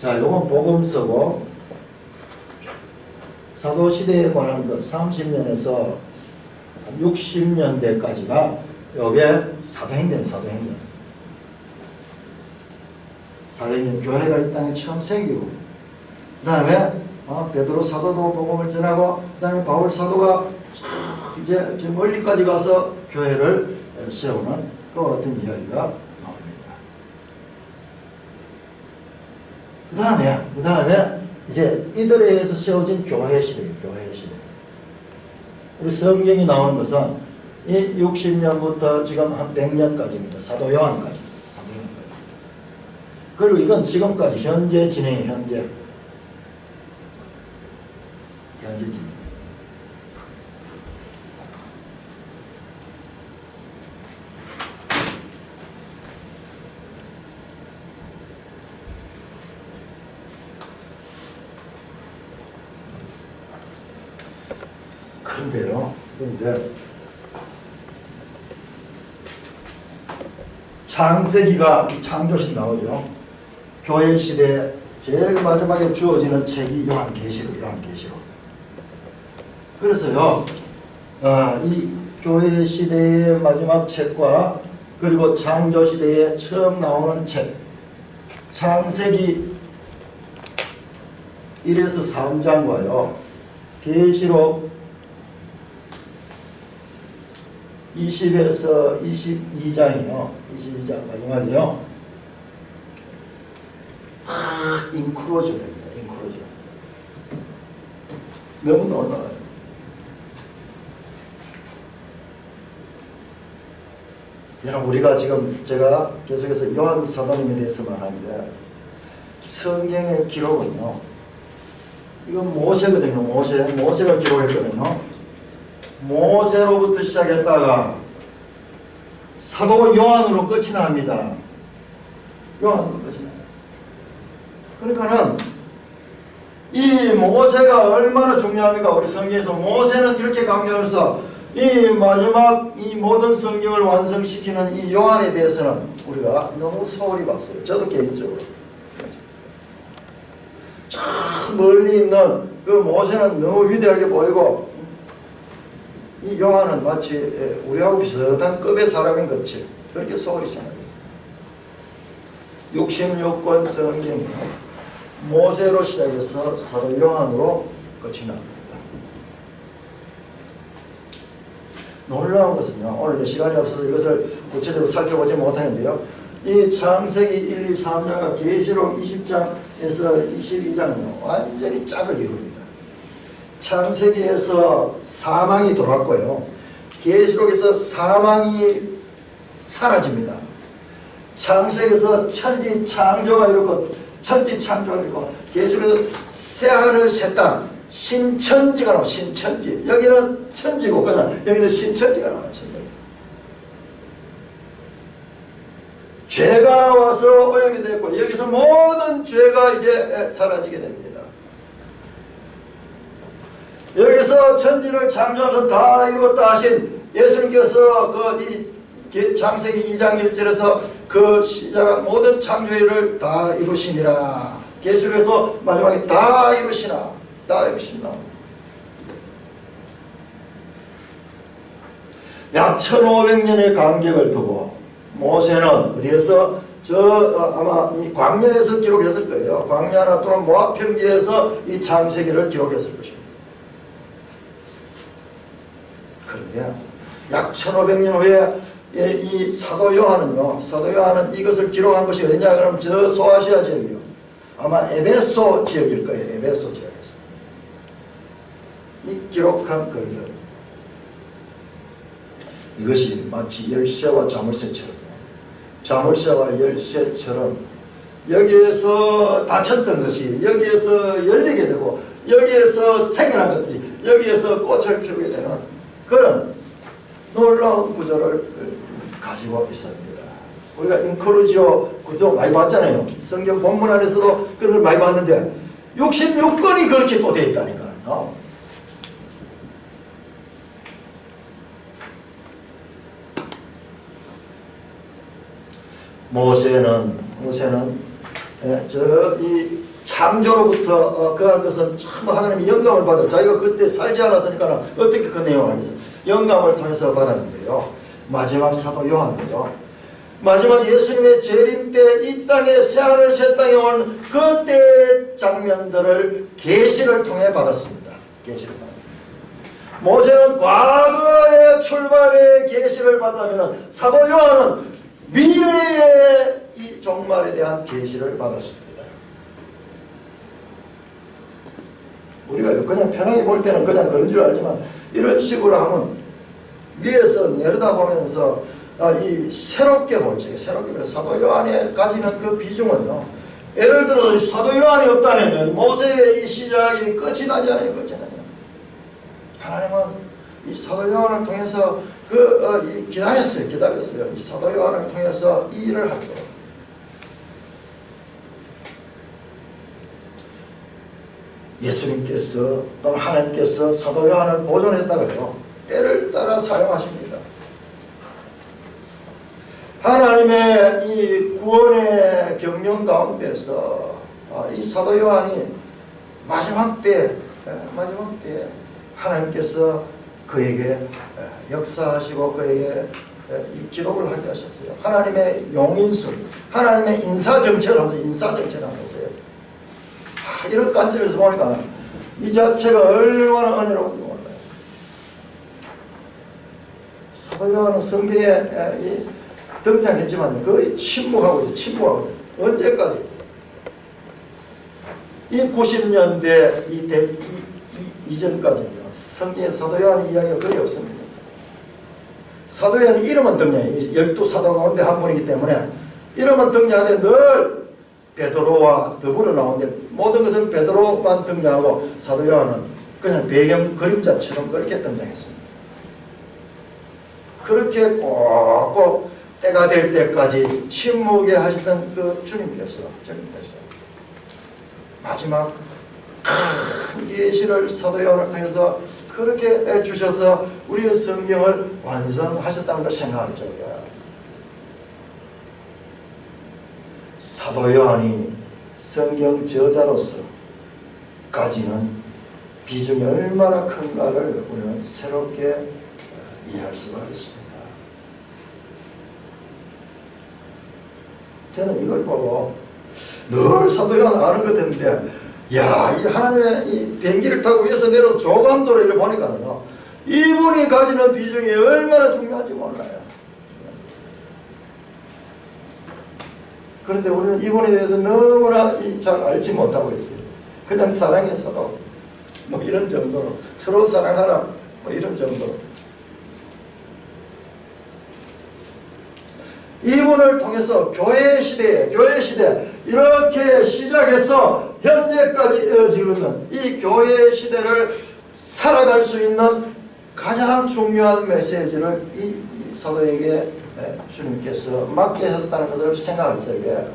자, 요건 복음서고 사도시대에 관한 것 30년에서 60년대까지가 요게 사도행전. 사도행전 교회가 이 땅에 처음 생기고 그 다음에 베드로 사도도 복음을 전하고 그 다음에 바울 사도가 이제 저 멀리까지 가서 교회를 세우는 그와 같은 이야기가 나옵니다. 그 다음에 이제 이들에 의해서 세워진 교회 시대예요. 교회 시대. 우리 성경이 나오는 것은 이 60년부터 지금 한 100년까지입니다. 사도 요한까지. 그리고 이건 지금까지 현재 진행이 현재 진행. 그런데 창세기가 창조식 나오죠. 교회 시대 제일 마지막에 주어지는 책이 요한계시록. 그래서요, 이 교회 시대의 마지막 책과 그리고 창조 시대에 처음 나오는 책, 창세기 1에서 3장과요, 계시록 20에서 22장이요. 22장 마지막이요. 다 인크로저 됩니다. 인크로저. 너무 놀라워요. 여러분, 우리가 지금 제가 계속해서 요한 사도님에 대해서 말하는데 성경의 기록은요, 이건 모세거든요. 모세가 기록했거든요. 모세로부터 시작했다가 사도 요한으로 끝이 납니다. 요한으로 끝이 나요. 그러니까는 이 모세가 얼마나 중요합니까? 우리 성경에서 모세는 이렇게 강조해서 이 마지막 이 모든 성경을 완성시키는 이 요한에 대해서는 우리가 너무 소홀히 봤어요. 저도 개인적으로. 저 멀리 있는 그 모세는 너무 위대하게 보이고 이 요한은 마치 우리하고 비슷한 급의 사람인 것이 그렇게 소홀히 생각했어요. 66권 성경이 모세로 시작해서 사도 요한으로 끝이 납니다. 놀라운 것은요, 오늘도 시간이 없어서 이것을 구체적으로 살펴보지 못하는데요, 이 창세기 1, 2, 3장과 계시록 20장에서 22장은 완전히 짝을 이룹니다. 창세기에서 사망이 돌아왔고요, 계시록에서 사망이 사라집니다. 창세기에서 천지 창조가 이루고 계시록에서 새하늘 새땅 신천지가 나와. 신천지. 여기는 천지고 그냥 여기는 신천지가 나와요. 죄가 와서 오염이 됐고 여기서 모든 죄가 이제 사라지게 됩니다. 여기서 천지를 창조하면서 다 이루었다 하신 예수님께서 이 창세기 2장 1절에서 그 시작한 모든 창조일을 다 이루시니라. 계시록에서 마지막에 다 이루시나. 다 이루시나. 약 1500년의 간격을 두고 모세는 어디에서 아마 이 광야에서 기록했을 거예요. 광야나 또는 모압 평지에서 이 창세기를 기록했을 것입니다. 그런데 약 1500년 후에 이 사도 요한은 이것을 기록한 것이 어디냐 그러면 저 소아시아 지역이요. 아마 에베소 지역일 거예요. 에베소 지역에서 이 기록한 글들, 이것이 마치 열쇠와 자물쇠처럼 자물쇠와 열쇠처럼 여기에서 닫혔던 것이 여기에서 열리게 되고 여기에서 생겨난 것이 여기에서 꽃을 피우게 되는 그런 놀라운 구조를 가지고 있습니다. 우리가 인크루지오 구조 많이 봤잖아요. 성경 본문 안에서도 그걸 많이 봤는데 66권이 그렇게 또 되어 있다니까요. 모세는 이 창조로부터 그한 것은 참 하나님이 영감을 받아 자기가 그때 살지 않았으니까 어떻게 그 내용을 알겠어요. 영감을 통해서 받았는데요. 마지막 사도 요한도요. 마지막 예수님의 재림 때 이 땅에 새하늘 새 땅에 온 그때의 장면들을 계시를 통해 받았습니다. 계시를 모세는 과거의 출발의 계시를 받았다면 사도 요한은 미래의 이 종말에 대한 계시를 받았습니다. 우리가 그냥 편하게 볼 때는 그냥 그런 줄 알지만 이런 식으로 하면 위에서 내려다보면서 이 새롭게 볼 적에 새롭게 볼 사도 요한이 가지는 그 비중은요. 예를 들어서 사도 요한이 없다면 모세의 이 시작이 끝이 나지 않아요. 끝이 나요. 하나님은 이 사도 요한을 통해서 기다렸어요. 이 사도 요한을 통해서 이 일을 하도록. 예수님께서 또 하나님께서 사도 요한을 보존했다고요. 때를 따라 사용하십니다. 하나님의 이 구원의 경륜 가운데서 이 사도 요한이 마지막 때 하나님께서 그에게 역사하시고 그에게 이 기록을 하게 하셨어요. 하나님의 용인술, 하나님의 인사정체를 하면서요. 이런 관점에서 보니까 이 자체가 얼마나 은혜로운지 몰라요. 사도 요한은 성경에 등장했지만 거의 침묵하고 있어요. 언제까지? 이 90년대 이전까지는요. 성경에 사도 요한의 이야기가 거의 없습니다. 사도 요한의 이름은 등장해요. 12사도 가운데 한 분이기 때문에 이름은 등장하는데 늘 베드로와 더불어 나오는데 모든 것은 베드로만 등장하고 사도 요한은 그냥 배경 그림자처럼 그렇게 등장했습니다. 그렇게 꼭꼭 때가 될 때까지 침묵에 하시던 그 주님께서 마지막 큰 계시를 사도 요한을 통해서 그렇게 주셔서 우리의 성경을 완성하셨다는 걸 생각하죠. 사도 요한이 성경 저자로서 가지는 비중이 얼마나 큰가를 우리는 새롭게 이해할 수가 있습니다. 저는 이걸 보고 늘 사도 요한 아는 것 같은데 야, 이 하나님의 이 비행기를 타고 위에서 내려온 조감도로 이렇게 보니까요 이분이 가지는 비중이 얼마나 중요한지 몰라요. 그런데 우리는 이분에 대해서 너무나 잘 알지 못하고 있어요. 그냥 사랑해서도 뭐 이런 정도로 서로 사랑하라 뭐 이런 정도로 이분을 통해서 교회 시대 이렇게 시작해서 현재까지 이어지는 이 교회 시대를 살아갈 수 있는 가장 중요한 메시지를 이 사도에게 주님께서 맡기셨다는 것을 생각할 적에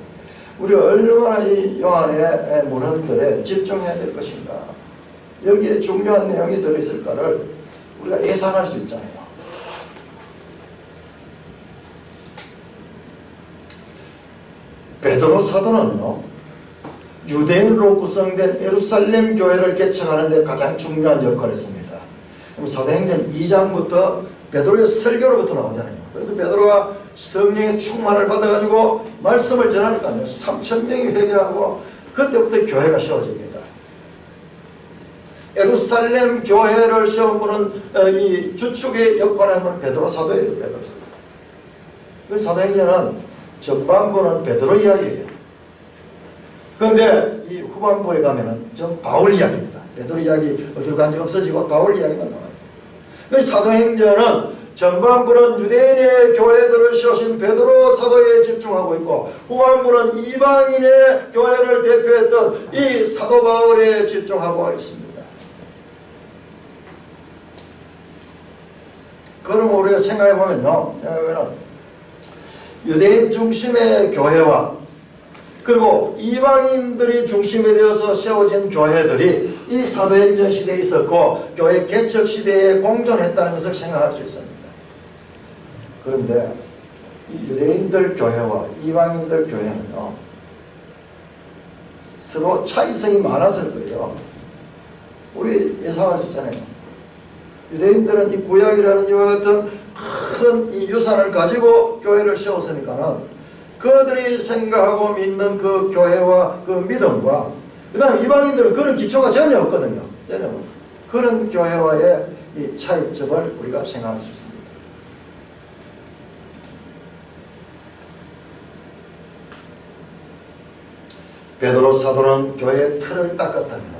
우리가 얼마나 이 요한의 문헌들에 집중해야 될 것인가, 여기에 중요한 내용이 들어있을까를 우리가 예상할 수 있잖아요. 베드로 사도는요, 유대인으로 구성된 예루살렘 교회를 개척하는 데 가장 중요한 역할을 했습니다. 사도행전 2장부터 베드로의 설교로부터 나오잖아요. 그래서 베드로가 성령의 충만을 받아가지고 말씀을 전하니까요 3,000명이 회개하고 그때부터 교회가 세워집니다. 예루살렘 교회를 세운 분은 이 주축의 역할을 하는 분은 베드로 사도예요. 베드로 사도. 그 사도행전은 전반부는 베드로 이야기예요. 그런데 이 후반부에 가면은 전 바울 이야기입니다. 베드로 이야기 어디로 간지 없어지고 바울 이야기만 나와요. 그 사도행전은 전반부는 유대인의 교회들을 세우신 베드로 사도에 집중하고 있고 후반부는 이방인의 교회를 대표했던 이 사도 바울에 집중하고 있습니다. 그럼 우리가 생각해보면요, 유대인 중심의 교회와 그리고 이방인들이 중심이 되어서 세워진 교회들이 이 사도행전 시대에 있었고 교회 개척 시대에 공존했다는 것을 생각할 수 있습니다. 그런데 이 유대인들 교회와 이방인들 교회는요, 서로 차이성이 많았을 거예요. 우리 예상할 수 있잖아요. 유대인들은 이 구약이라는 이와 같은 큰 이 유산을 가지고 교회를 세웠으니까는 그들이 생각하고 믿는 그 교회와 그 믿음과 그 다음 이방인들은 그런 기초가 전혀 없거든요. 전혀 없어요. 그런 교회와의 이 차이점을 우리가 생각할 수 있습니다. 베드로 사도는 교회의 틀을 닦았다면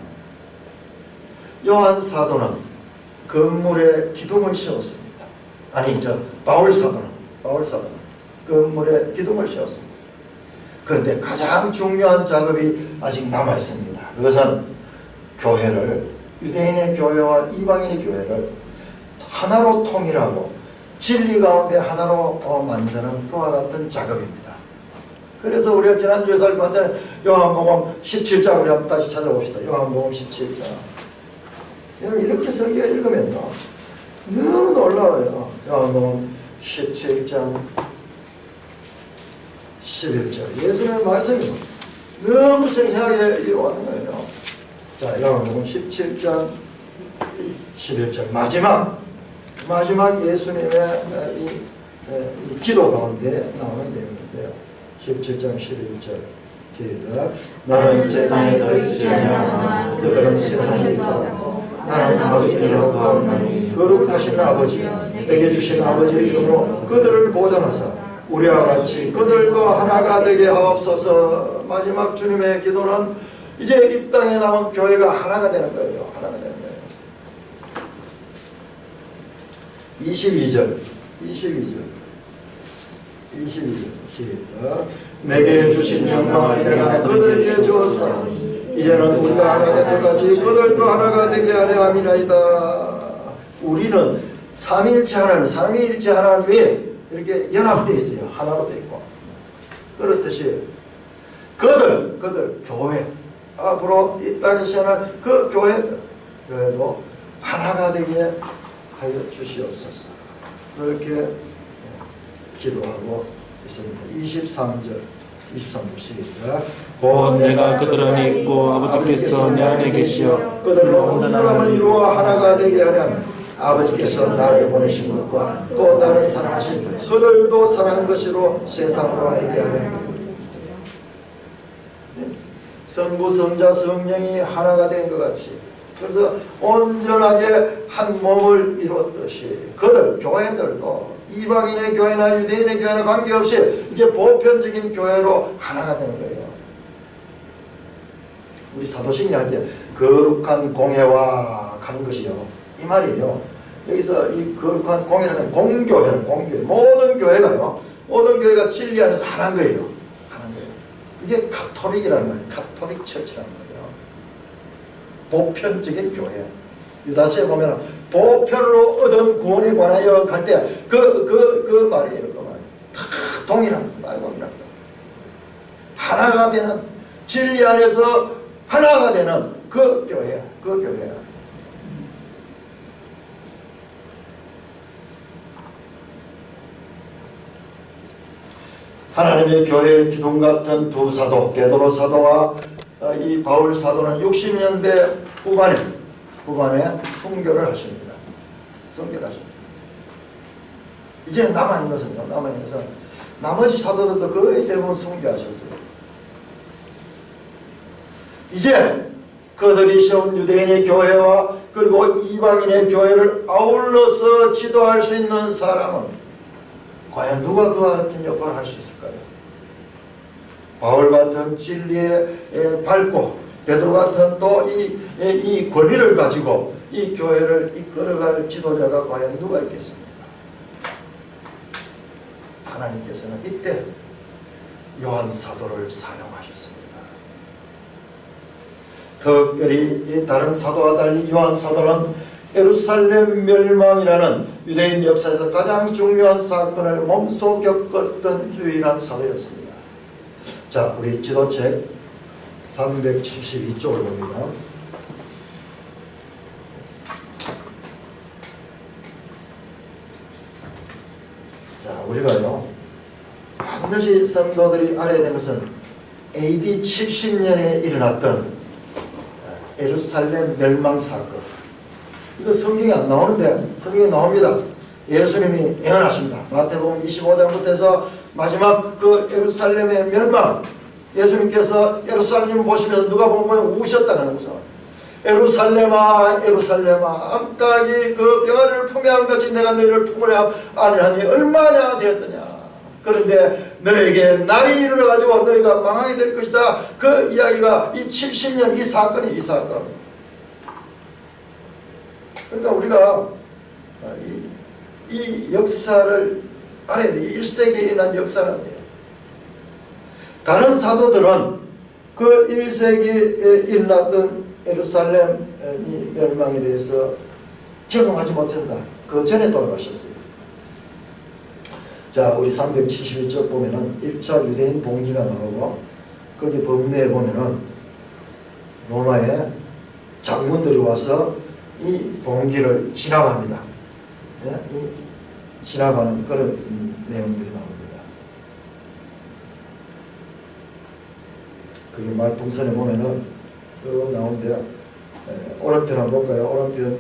요한 사도는 건물에 기둥을 세웠습니다. 아니 바울 사도는 건물에 기둥을 세웠습니다. 그런데 가장 중요한 작업이 아직 남아 있습니다. 그것은 교회를 유대인의 교회와 이방인의 교회를 하나로 통일하고 진리 가운데 하나로 만드는 그와 같은 작업입니다. 그래서 우리가 지난주에 살펴봤잖아요. 요한복음 17장 우리 한번 다시 찾아봅시다. 요한복음 17장. 여러분 이렇게 성경 읽으면요 너무 놀라워요. 요한복음 17장 11절 예수님의 말씀이 너무 생생하게 이루어가는 거예요. 자, 요한복음 17장 11절 마지막 예수님의 이 기도 가운데 나오는 내용인데요. 17장 11절 시작. 나는 세상에 있지 아니하나 그들은 세상에 있었고 나는 아버지께로 가옵나니 거룩하신 아버지 내게 주신 아버지의 이름으로 그들을 보존하사 우리와 같이 그들도 하나가 되게 하옵소서. 마지막 주님의 기도는 이제 이 땅에 남은 교회가 하나가 되는 거예요. 하나가 되는 거예요. 22절 시작. 내게 주신 영광을 내가 그들에게 주었사오니 이제는 우리가 하나 된 것 같이 그들도 하나가 되게 하려 함이나이다. 우리는 삼위일체 하나님이 이렇게 연합되어 있어요. 하나로 되어 있고. 그렇듯이 그들 교회 앞으로 이 땅에 세워날 그 교회도 하나가 되게 하여 주시옵소서. 그렇게 기도하고 있습니다. 23절 시작. 곧 내가 그들 안에 있고 아버지께서 내 안에 계시어 그들로 온 사람을 이루어 하나가 되게 하려면 아버지께서 나를 보내신 것과 또 나를 사랑하신 그들도 사랑한 것으로 세상으로 알게 하려면 성부 성자 성령이 하나가 된 것 같이 그래서 온전하게 한 몸을 이뤘듯이 그들 교회들도 이방인의 교회나 유대인의 교회나 관계없이 이제 보편적인 교회로 하나가 되는 거예요. 우리 사도신경 할 때 거룩한 공회와 가는 것이요 이 말이에요. 여기서 이 거룩한 공회라는 공교회는 공교회 모든 교회가 진리 안에서 하나인 거예요. 하나인 거예요. 이게 가톨릭이라는 말이에요. 가톨릭 처치라는 거예요. 보편적인 교회. 유다서에 보면 보편으로 얻은 구원에 관하여 갈 때 그 말이에요. 그 말. 다 동일한 말입니다. 하나가 되는 진리 안에서 하나가 되는 그 교회. 하나님의 교회의 기둥 같은 두 사도 베드로 사도와 이 바울 사도는 60년대 후반에 순교를 하십니다. 이제 남아있는 것은요. 나머지 사도들도 거의 대부분 순교하셨어요. 이제 그들이 세운 유대인의 교회와 그리고 이방인의 교회를 아울러서 지도할 수 있는 사람은 과연 누가 그와 같은 역할을 할 수 있을까요? 바울 같은 진리에 밝고 베드로 같은 또 이 권위를 가지고 이 교회를 이끌어갈 지도자가 과연 누가 있겠습니까? 하나님께서는 이때 요한 사도를 사용하셨습니다. 특별히 다른 사도와 달리 요한 사도는 예루살렘 멸망이라는 유대인 역사에서 가장 중요한 사건을 몸소 겪었던 유일한 사도였습니다. 자, 우리 지도책 372쪽을 봅니다. 자, 우리가요 반드시 성도들이 알아야 되는 것은 AD 70년에 일어났던 예루살렘 멸망 사건. 이거 성경에 안 나오는데 성경에 나옵니다. 예수님이 예언하십니다. 마태복음 25장부터 해서 마지막 그 예루살렘의 멸망, 예수님께서 예루살렘을 보시면서 누가 보면 우셨다는 거죠. 예루살렘아 예루살렘아 암탉이 그 병아리를 품에 안 같이 내가 너희를 품으려 아니하니 얼마나 되었더냐. 그런데 너에게 날이 이르러가지고 너희가 망하게 될 것이다. 그 이야기가 이 70년 이 사건이 이 사건. 그러니까 우리가 이 역사를 알아야 돼요. 1세기에 일어난 역사를 알아야 돼요. 다른 사도들은 그 1세기에 일어났던 예루살렘 이 멸망에 대해서 경험하지 못했다. 그 전에 돌아가셨어요. 자, 우리 371쪽 보면은 1차 유대인 봉기가 나오고 거기 법내에 보면은 로마의 장군들이 와서 이 봉기를 진압합니다. 네? 이 진압하는 그런 내용들이 나옵니다. 그게 말풍선에 보면은 그 나오는데요. 오른편 한번 볼까요? 오른편에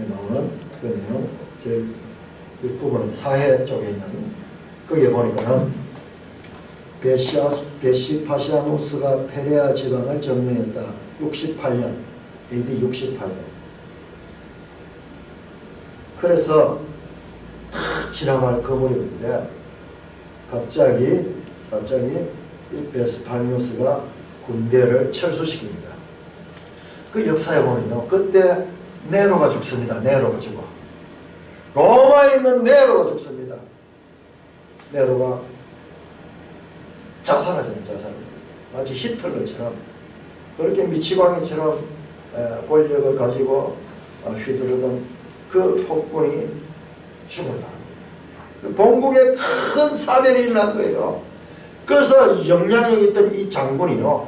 나오는 그 내용 제일 윗부분은 사해 쪽에 있는 거기에 보니까는 베시파시아누스가 페레아 지방을 점령했다. 68년 AD 68년. 그래서 탁 지나갈 그 무렵인데 갑자기 이 베스파니우스가 군대를 철수시킵니다. 그 역사에 보면요, 그때 네로가 죽습니다. 네로가 죽어. 로마에 있는 네로가 죽습니다. 네로가 자살하잖아요. 자살. 마치 히틀러처럼 그렇게 미치광이처럼 권력을 가지고 휘두르던 그 폭군이 죽었다. 본국에 큰 사변이 일어난 거예요. 그래서 영향력 있던 이 장군이요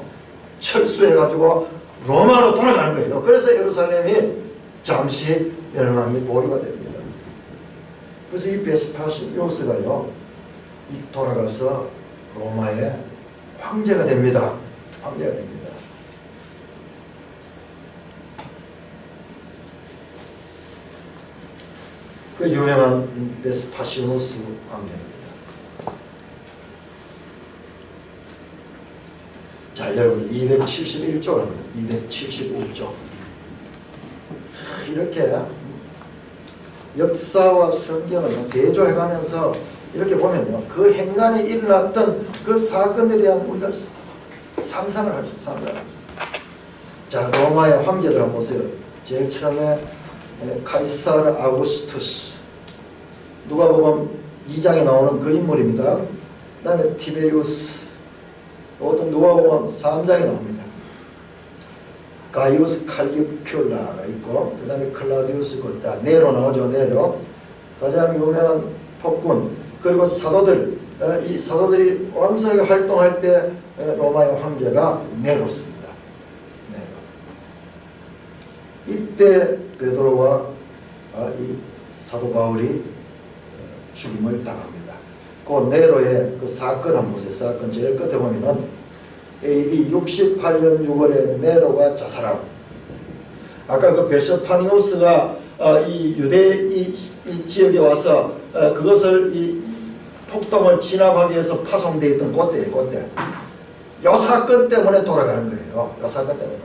철수해가지고 로마로 돌아가는 거예요. 그래서 예루살렘이 잠시 멸망이 보류가 됩니다. 그래서 이 베스파시우스가요 돌아가서 로마의 황제가 됩니다. 황제가 됩니다. 그 유명한 베스파시우스 황제입니다. 자, 여러분 271조를 합니다. 271조. 이렇게 역사와 성경을 대조해가면서 이렇게 보면요, 그 행간에 일어났던 그 사건에 대한 우리가 상상을 할 수 있습니다. 자, 로마의 황제들 한번 보세요. 제일 처음에 카이사르 아우구스투스, 누가복음 2장에 나오는 그 인물입니다. 그 다음에 티베리우스, 어떤 누가복음 3장에 나옵니다. 가이우스 칼리큘라가 있고, 그 다음에 클라우디우스 있다. 네로 나오죠. 네로. 가장 유명한 폭군, 그리고 사도들, 이 사도들이 왕성하게 활동할 때 로마의 황제가 네로였습니다. 네로. 이때 베드로와 이 사도 바울이 죽임을 당합니다. 그 네로의 그 사건 한번 보세요. 사건 제일 끝에 보면은 AD 68년 6월에 네로가 자살하고, 아까 그 베스파니우스가 이 유대 이 지역에 와서 그것을 이 폭동을 진압하기 위해서 파송되어 있던 그때예요. 그때. 요 사건 때문에 돌아가는 거예요. 요 사건 때문에.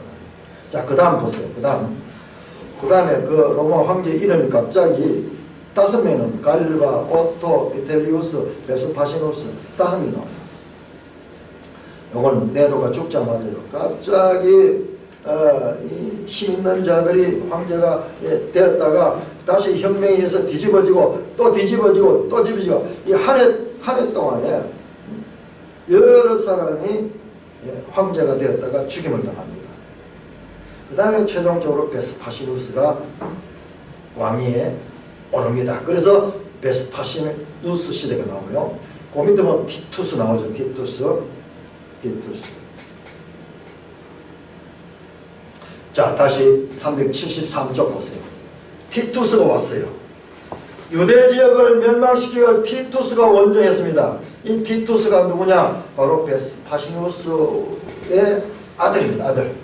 자, 그 다음 보세요. 그 다음에 그 로마 황제 이름이 갑자기 5명은 갈바, 오토, 비텔리우스, 베스파시누스 5명이 나옵니다. 요건 네로가 죽자마자요. 갑자기 이 힘있는 자들이 황제가 되었다가 다시 혁명에 의해서 뒤집어지고 또 뒤집어지고 또 뒤집어지고 이 한 한 해 동안에 여러 사람이 황제가 되었다가 죽임을 당합니다. 그 다음에 최종적으로 베스파시누스가 왕위에 오릅니다. 그래서 베스파시누스 시대가 나오고요. 그 밑에 보면 티투스 나오죠. 티투스. 자, 다시 373쪽 보세요. 티투스가 왔어요. 유대 지역을 멸망시키고 티투스가 원정했습니다. 이 티투스가 누구냐? 바로 베스파시누스의 아들입니다. 아들.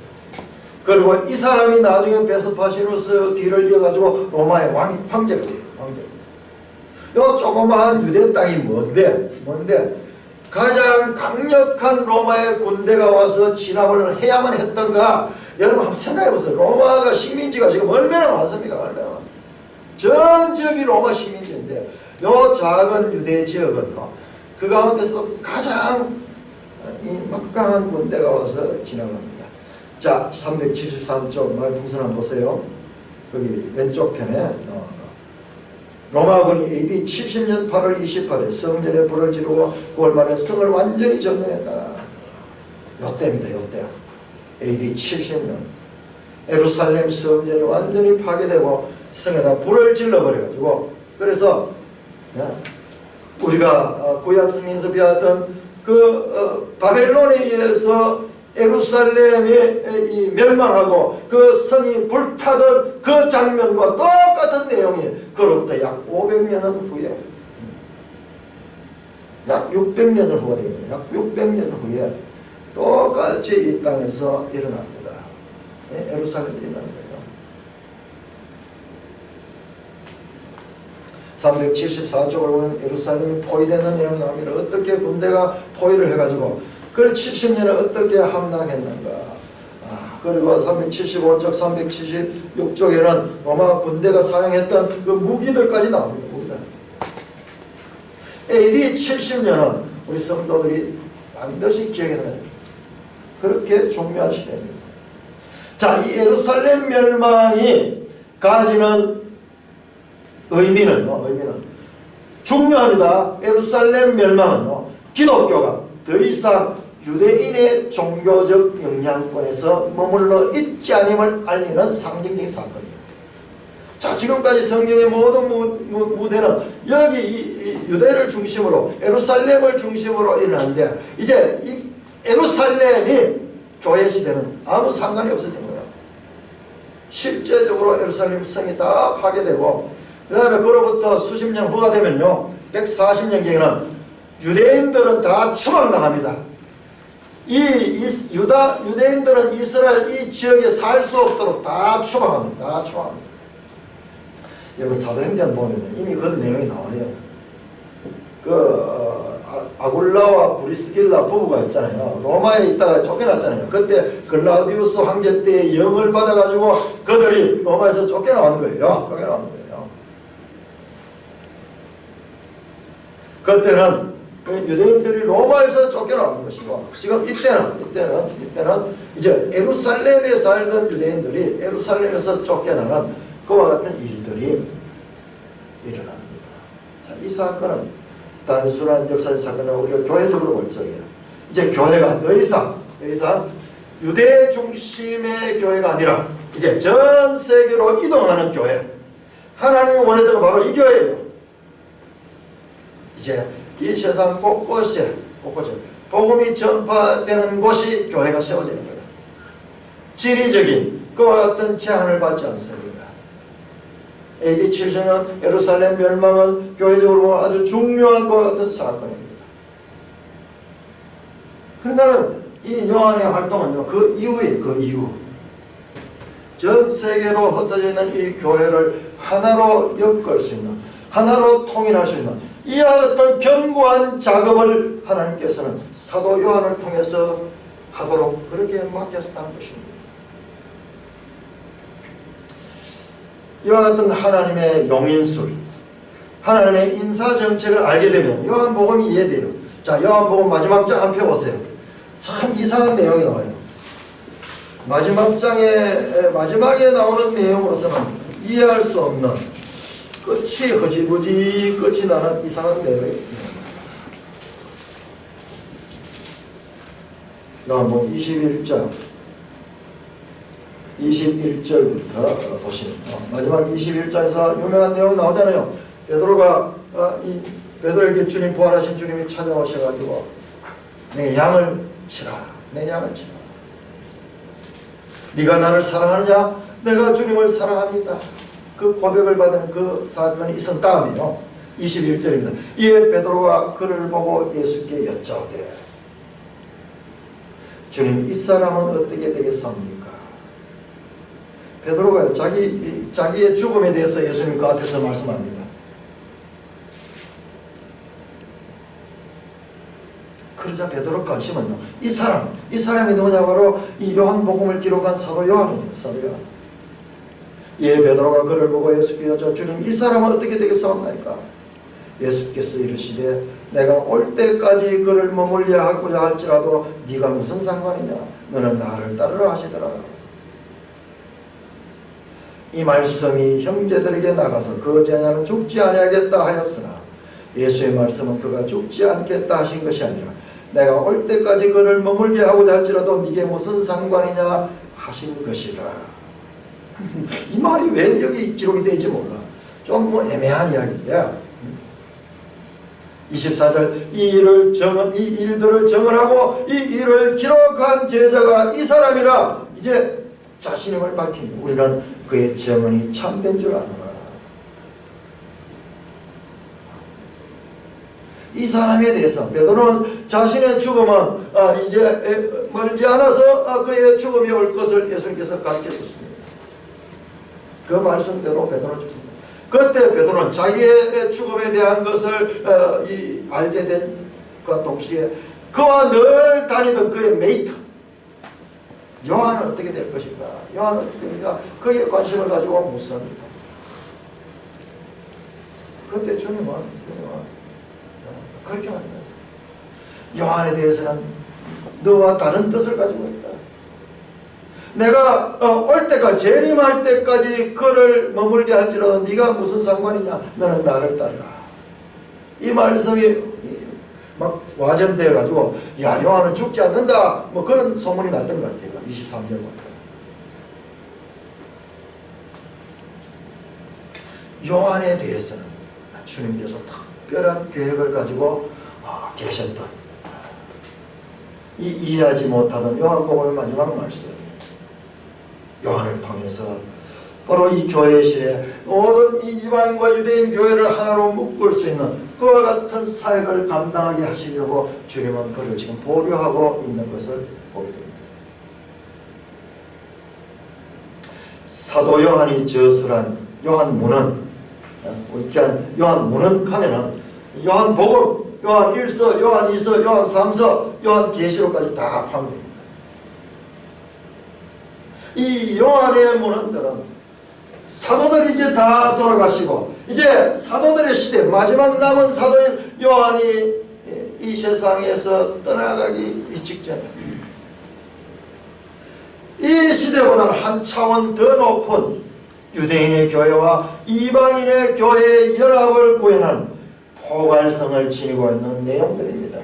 그리고 이 사람이 나중에 베스파시누스 뒤를 이어가지고 로마의 황제가 돼요. 요 조그마한 유대 땅이 뭔데 가장 강력한 로마의 군대가 와서 진압을 해야만 했던가? 여러분 한번 생각해보세요. 로마가 식민지가 지금 얼마나 많습니까? 얼마나 많습니까? 전 지역이 로마 식민지인데 요 작은 유대 지역은 그 가운데서도 가장 이 막강한 군대가 와서 진압합니다. 자, 373쪽 말풍선 한번 보세요. 거기 왼쪽 편에 로마군이 AD 70년 8월 28일 성전에 불을 지르고 9월 말에 성을 완전히 점령했다. 요때입니다. 요때. AD 70년 예루살렘 성전이 완전히 파괴되고 성에다 불을 질러버려가지고, 그래서 우리가 구약 성경에서 배웠던 그 바벨론에 의해서 예루살렘이 멸망하고 그 성이 불타던 그 장면과 똑같은 내용이 그로부터 약 500년 후에, 약 600년 후가 되겠네요. 약 600년 후에 똑같이 이 땅에서 일어납니다. 예루살렘이 일어나는 거예요. 374쪽을 보면 예루살렘이 포위되는 내용이 나옵니다. 어떻게 군대가 포위를 해가지고 그 70년에 어떻게 함락했는가. 그리고 375쪽, 376쪽에는 로마 군대가 사용했던 그 무기들까지 나옵니다. 무기들. AD 70년은 우리 성도들이 반드시 기억해야 돼요. 그렇게 중요한 시대입니다. 자, 이 예루살렘 멸망이 가지는 의미는 중요합니다. 예루살렘 멸망은 기독교가 더 이상 유대인의 종교적 영향권에서 머물러 있지 않음을 알리는 상징적인 사건이에요. 자, 지금까지 성경의 모든 무대는 여기 이 유대를 중심으로 예루살렘을 중심으로 일어났는데, 이제 이 예루살렘이 교회 시대는 아무 상관이 없어진 거예요. 실제적으로 예루살렘 성이 다 파괴되고, 그 다음에 그로부터 수십 년 후가 되면요, 140년경에는 유대인들은 다 추방당합니다. 유대인들은 이스라엘 이 지역에 살 수 없도록 다 추방합니다. 다 추방합니다. 여러분 사도행전 보면 이미 그 내용이 나와요. 아굴라와 브리스길라 부부가 있잖아요. 로마에 있다가 쫓겨났잖아요. 그때 글라우디우스 황제 때 영을 받아가지고 그들이 로마에서 쫓겨나온 거예요. 그때는 유대인들이 로마에서 쫓겨나온 것이고, 지금 이때는 이제 예루살렘에 살던 유대인들이 예루살렘에서 쫓겨나는 그와 같은 일들이 일어납니다. 자, 이 사건은 단순한 역사적 사건을 우리가 교회적으로 볼 적이에요. 이제 교회가 더 이상 유대 중심의 교회가 아니라 이제 전 세계로 이동하는 교회. 하나님이 원했던 건 바로 이 교회예요. 이제 이 세상 곳곳에 복음이 전파되는 곳이 교회가 세워지는 거예요. 지리적인 그와 같은 제한을 받지 않습니다. AD 70년 예루살렘 멸망은 교회적으로 아주 중요한 것과 같은 사건입니다. 그러니까는 이 요한의 활동은요, 그 이후에 그 이후 전 세계로 흩어져 있는 이 교회를 하나로 엮을 수 있는, 하나로 통일할 수 있는 이와 같은 견고한 작업을 하나님께서는 사도 요한을 통해서 하도록 그렇게 맡겼다는 것입니다. 이와 같은 하나님의 용인술, 하나님의 인사정책을 알게 되면 요한복음이 이해돼요. 자, 요한복음 마지막 장 한 펴 보세요. 참 이상한 내용이 나와요. 마지막 장에 마지막에 나오는 내용으로서는 이해할 수 없는, 끝이 흐지부지 끝이 나는 이상한 내용이 요한복음 21장 21절부터 보시면 마지막 21장에서 유명한 내용 나오잖아요. 베드로가 베드로에게 주님, 부활하신 주님이 찾아오셔가지고 내 양을 치라, 내 양을 치라. 네가 나를 사랑하느냐? 내가 주님을 사랑합니다. 그 고백을 받은 그 사건이 있은 다음에요. 21절입니다. 이에 베드로가 그를 보고 예수께 여짜오되 주님, 이 사람은 어떻게 되겠습니까? 베드로가 자기의 죽음에 대해서 예수님 그 앞에서 말씀합니다. 그러자 베드로 관심은요, 이 사람이 누구냐? 바로 이 요한복음을 기록한 사도 요한입니다. 사도 요한. 예, 베드로가 그를 보고 예수께 여쭤 주님, 이 사람은 어떻게 되겠사옵나이까? 예수께서 이르시되 내가 올 때까지 그를 머물게 하고자 할지라도 네가 무슨 상관이냐? 너는 나를 따르라 하시더라. 이 말씀이 형제들에게 나가서 그 제자는 죽지 아니하겠다 하였으나 예수의 말씀은 그가 죽지 않겠다 하신 것이 아니라 내가 올 때까지 그를 머물게 하고자 할지라도 네게 무슨 상관이냐 하신 것이라. 이 말이 왜 여기 기록이 되는지 몰라. 좀 애매한 이야기인데 24절 이 일들을 정언하고 이 일을 기록한 제자가 이 사람이라. 이제 자신임을 밝힙니다. 우리는 그의 정언이 참된 줄 아노라. 이 사람에 대해서 베드로는 자신의 죽음은 이제 멀지 않아서 그의 죽음이 올 것을 예수님께서 가르쳐줬습니다. 그 말씀대로 베드로는 죽습니다. 그때 베드로는 자기의 죽음에 대한 것을 알게 된과 동시에 그와 늘 다니던 그의 메이트 요한은 어떻게 될 것인가, 요한은 어떻게 될까, 그에 관심을 가지고 묻습니다. 그때 주님은 그렇게 말합니다. 요한에 대해서는 너와 다른 뜻을 가지고 있다. 내가 올 때까지, 재림할 때까지 그를 머물게 할지라도 네가 무슨 상관이냐? 너는 나를 따르라. 이 말씀이 막 와전되어 가지고 야, 요한은 죽지 않는다, 뭐 그런 소문이 났던 것 같아요. 23절부터 요한에 대해서는 주님께서 특별한 계획을 가지고 계셨던, 이해하지 못하던 요한복음의 마지막 말씀, 요한을 통해서 바로 이 교회 시대에 모든 이 이방인과 유대인 교회를 하나로 묶을 수 있는 그와 같은 사역을 감당하게 하시려고 주님은 그를 지금 보류하고 있는 것을 보게 됩니다. 사도 요한이 저술한 요한문헌, 요한문헌 하면은 요한복음, 요한 1서, 요한 2서, 요한 3서, 요한 계시록까지 다 포함됩니다. 이 요한의 문헌들은 사도들이 이제 다 돌아가시고 이제 사도들의 시대, 마지막 남은 사도인 요한이 이 세상에서 떠나가기 직전에 이 시대보다는 한 차원 더 높은 유대인의 교회와 이방인의 교회의 연합을 구현하는 포괄성을 지니고 있는 내용들입니다.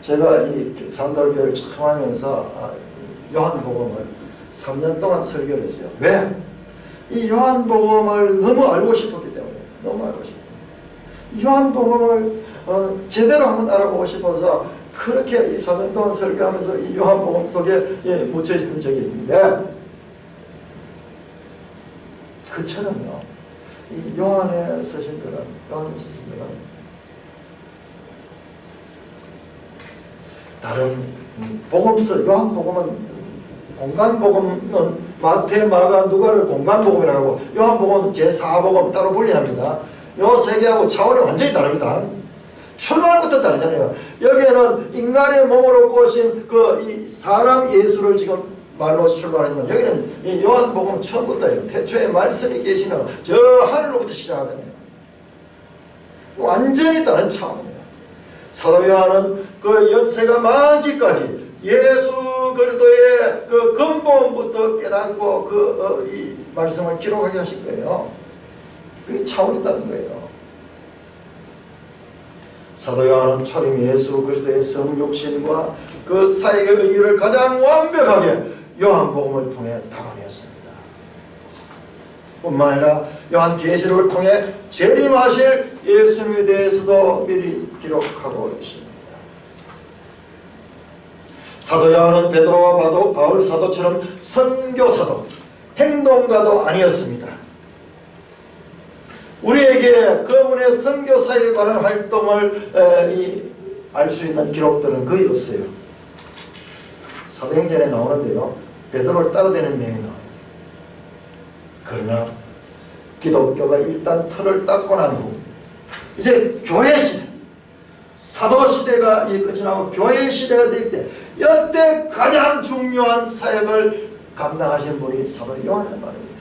제가 이 산돌교회를 처음 하면서 요한복음을 3년 동안 설교를 했어요. 왜? 이 요한복음을 너무 알고 싶었기 때문에. 너무 알고 싶어요. 요한복음을 제대로 한번 알아보고 싶어서 그렇게 이 3년 동안 설교하면서 이 요한복음 속에 묻혀 있던 적이 있는데, 그처럼요, 이 요한의 서신들은 다른 복음서, 요한복음은 공간복음은 마태, 마가, 누가를 공간복음이라고 하고 요한복음은 제4복음 따로 분리합니다. 요 세 개하고 차원이 완전히 다릅니다. 출발부터 다르잖아요. 여기에는 인간의 몸으로 꼬신 이 사람 예수를 지금 말로 출발하지만 여기는 이 요한복음 처음부터요. 태초에 말씀이 계시는 저 하늘로부터 시작하잖아요. 완전히 다른 차원이에요. 사도 요한은 그 연세가 많기까지 예수 그리스도의 그 근본부터 깨닫고 이 말씀을 기록하게 하신 거예요. 그 차원이 다른 거예요. 사도 요한은 초림 예수 그리스도의 성육신과 그 사역의 의미를 가장 완벽하게 요한복음을 통해 담아냈습니다. 뿐만 아니라 요한계시록을 통해 재림하실 예수님에 대해서도 미리 기록하고 있습니다. 사도 요한은 베드로와 바울 사도처럼 선교사도 행동가도 아니었습니다. 우리에게 그분의 선교사에 관한 활동을 알 수 있는 기록들은 거의 없어요. 사도행전에 나오는데요, 베드로를 따라다니는 내용이 나와요. 그러나 기독교가 일단 틀을 닦고 난 후 이제 교회시대, 사도시대가 끝이 나고 교회시대가 될 때 이때 가장 중요한 사역을 감당하신 분이 사도 요한이란 말입니다.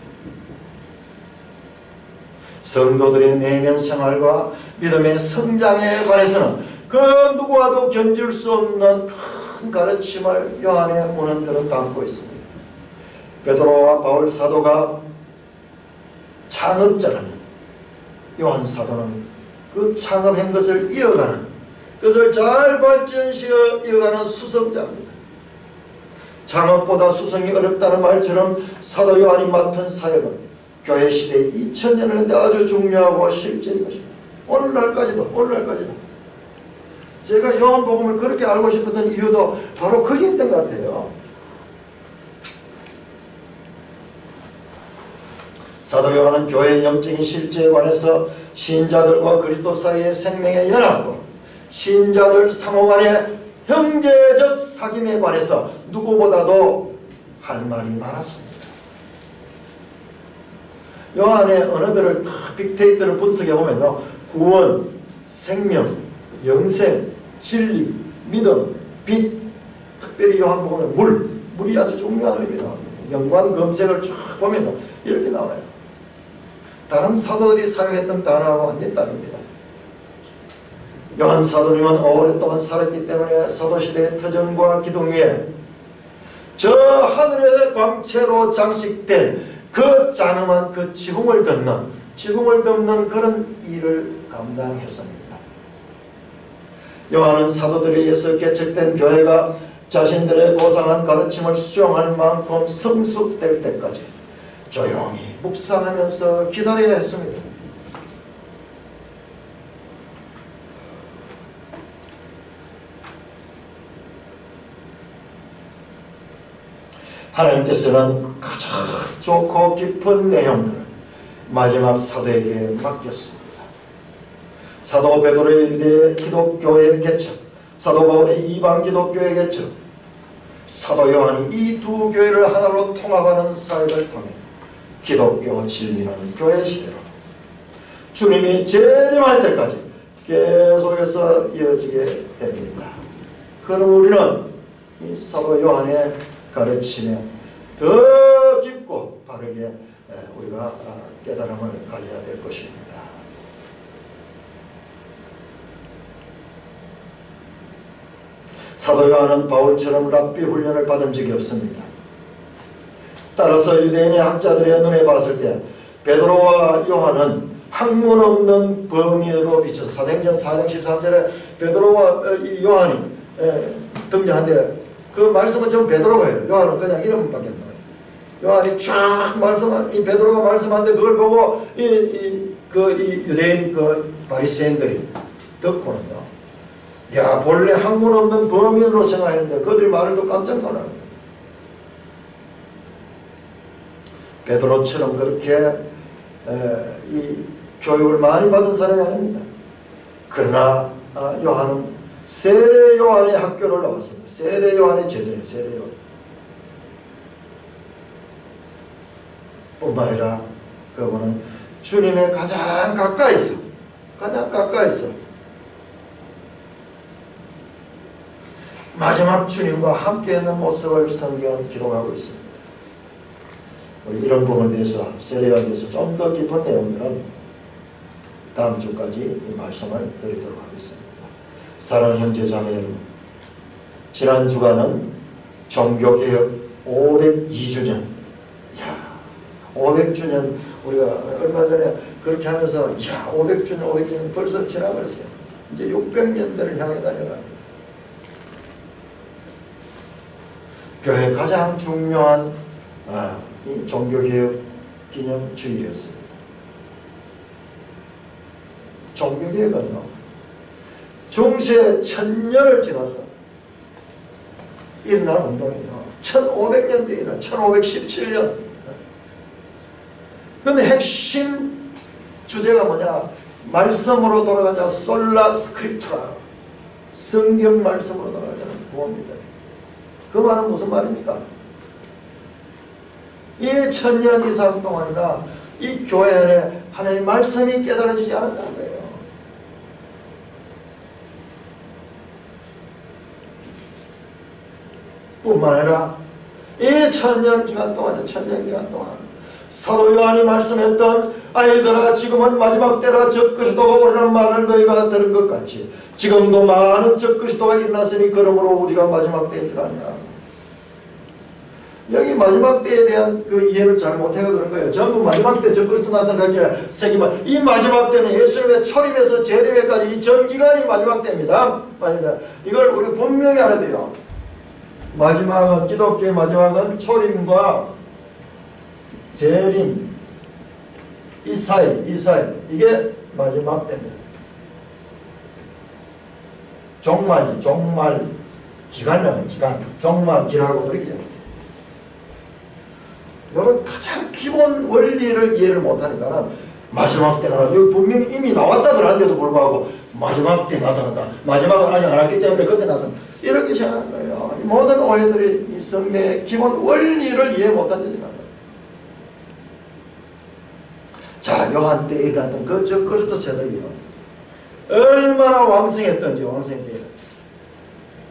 성도들의 내면 생활과 믿음의 성장에 관해서는 그 누구와도 견줄 수 없는 큰 가르침을 요한의 문헌들은 담고 있습니다. 베드로와 바울 사도가 창업자라면 요한 사도는 그 창업한 것을 이어가는, 그것을 잘 발전시켜 이어가는 수성자입니다. 창업보다 수성이 어렵다는 말처럼 사도 요한이 맡은 사역은 교회 시대 2000년을 했는데 아주 중요하고 실제인 것입니다. 오늘날까지도 제가 요한복음을 그렇게 알고 싶었던 이유도 바로 그게 있던 것 같아요. 사도 요한은 교회의 영적인 실제에 관해서 신자들과 그리스도 사이의 생명의 연합과 신자들 상호 간의 형제적 사귐에 관해서 누구보다도 할 말이 많았습니다. 요한의 언어들을 다 빅데이터를 분석해 보면요, 구원, 생명, 영생, 진리, 믿음, 빛, 특별히 요한복음은 물이 아주 중요한 의미가 나옵니다. 연관 검색을 쭉 보면 이렇게 나와요. 다른 사도들이 사용했던 단어하고 완전히 다릅니다. 요한 사도님은 오랫동안 살았기 때문에 사도시대의 터전과 기둥 위에 저 하늘의 광채로 장식된 그 장엄한 그 지붕을 덮는 그런 일을 감당했습니다. 요한은 사도들에 의해서 개척된 교회가 자신들의 고상한 가르침을 수용할 만큼 성숙될 때까지 조용히 묵상하면서 기다려야 했습니다. 하나님께서는 가장 좋고 깊은 내용들을 마지막 사도에게 맡겼습니다. 사도 베드로의 유대 기독교의 개척, 사도 바울의 이방 기독교의 개척, 사도 요한이 이 두 교회를 하나로 통합하는 사역을 통해 기독교 진리는 교회 시대로 주님이 재림할 때까지 계속해서 이어지게 됩니다. 그럼 우리는 이 사도 요한의 가르침에 더 깊고 바르게 우리가 깨달음을 가져야 될 것입니다. 사도 요한은 바울처럼 랍비 훈련을 받은 적이 없습니다. 따라서 유대인의 학자들의 눈에 봤을 때 베드로와 요한은 학문 없는 범인으로 비춰 사도행전 4장 13절에 베드로와 요한이 등장한데 그 말씀은 좀 베드로가 해요. 요한은 그냥 이름밖에 안 나와요. 요한이 쫙 이 베드로가 말씀하는데 그걸 보고 이 유대인 바리새인들이 듣고는요, 야, 본래 학문 없는 범인으로 생각했는데 그들이 말을 듣고 깜짝 놀라는 거예요. 베드로처럼 그렇게 이 교육을 많이 받은 사람이 아닙니다. 그러나 요한은 세례 요한의 학교를 나왔습니다. 세례 요한의 제자예요. 세례 요한. 뿐만 아니라 그분은 주님의 가장 가까이서 마지막 주님과 함께 있는 모습을 성경은 기록하고 있습니다. 우리 이런 부분에 대해서 세례 요한에 대해서 좀 더 깊은 내용들은 다음 주까지 이 말씀을 드리도록 하겠습니다. 사랑하는 형제 자매 여러분, 지난 주간은 종교개혁 502주년, 500주년 우리가 얼마 전에 그렇게 하면서 500주년 벌써 지나버렸어요. 이제 600년대를 향해 달려갑니다. 교회의 가장 중요한 이 종교개혁 기념 주일이었습니다. 종교개혁은요, 중세 1000년을 지나서 일어난 운동이에요. 1500년대에 일어난 1517년. 근데 핵심 주제가 뭐냐? 말씀으로 돌아가자. 솔라 스크립투라. 성경 말씀으로 돌아가자는 구호입니다. 그 말은 무슨 말입니까? 이 1000년 이상 동안이나 이 교회 안에 하나님의 말씀이 깨달아지지 않았다는 거예요. 뿐만 아니라 이 1000년 기간 동안, 1000년 기간 동안 사도 요한이 말씀했던 아이들아 지금은 마지막 때라 적그리스도가 오라는 말을 너희가 들은 것 같이 지금도 많은 적그리스도가 일어났으니 그러므로 우리가 마지막 때에 들어가냐. 여기 마지막 때에 대한 그 이해를 잘 못해가 그런 거예요. 전부 마지막 때 적그리스도 나타나는 게 세기만. 이 마지막 때는 예수님의 초림에서 재림에까지 이 전 기간이 마지막 때입니다. 이걸 우리 분명히 알아야 돼요. 마지막은, 기독교의 마지막은 초림과 재림 이 사이 이게 마지막 때입니다. 종말 기간이라는 기간, 종말기라고 그러죠. 이런 가장 기본 원리를 이해를 못하니까 마지막 때가 분명히 이미 나왔다 그러는데도 불구하고 마지막 때 나타난다. 마지막은 아직 안 왔기 때문에 그때 나타난다. 이렇게 생각하는 거예요. 모든 오해들이 이 성경의 기본 원리를 이해 못하는 거예요. 자, 요한 때 일어났던 그 적그리스도 세력이요, 얼마나 왕성했던지.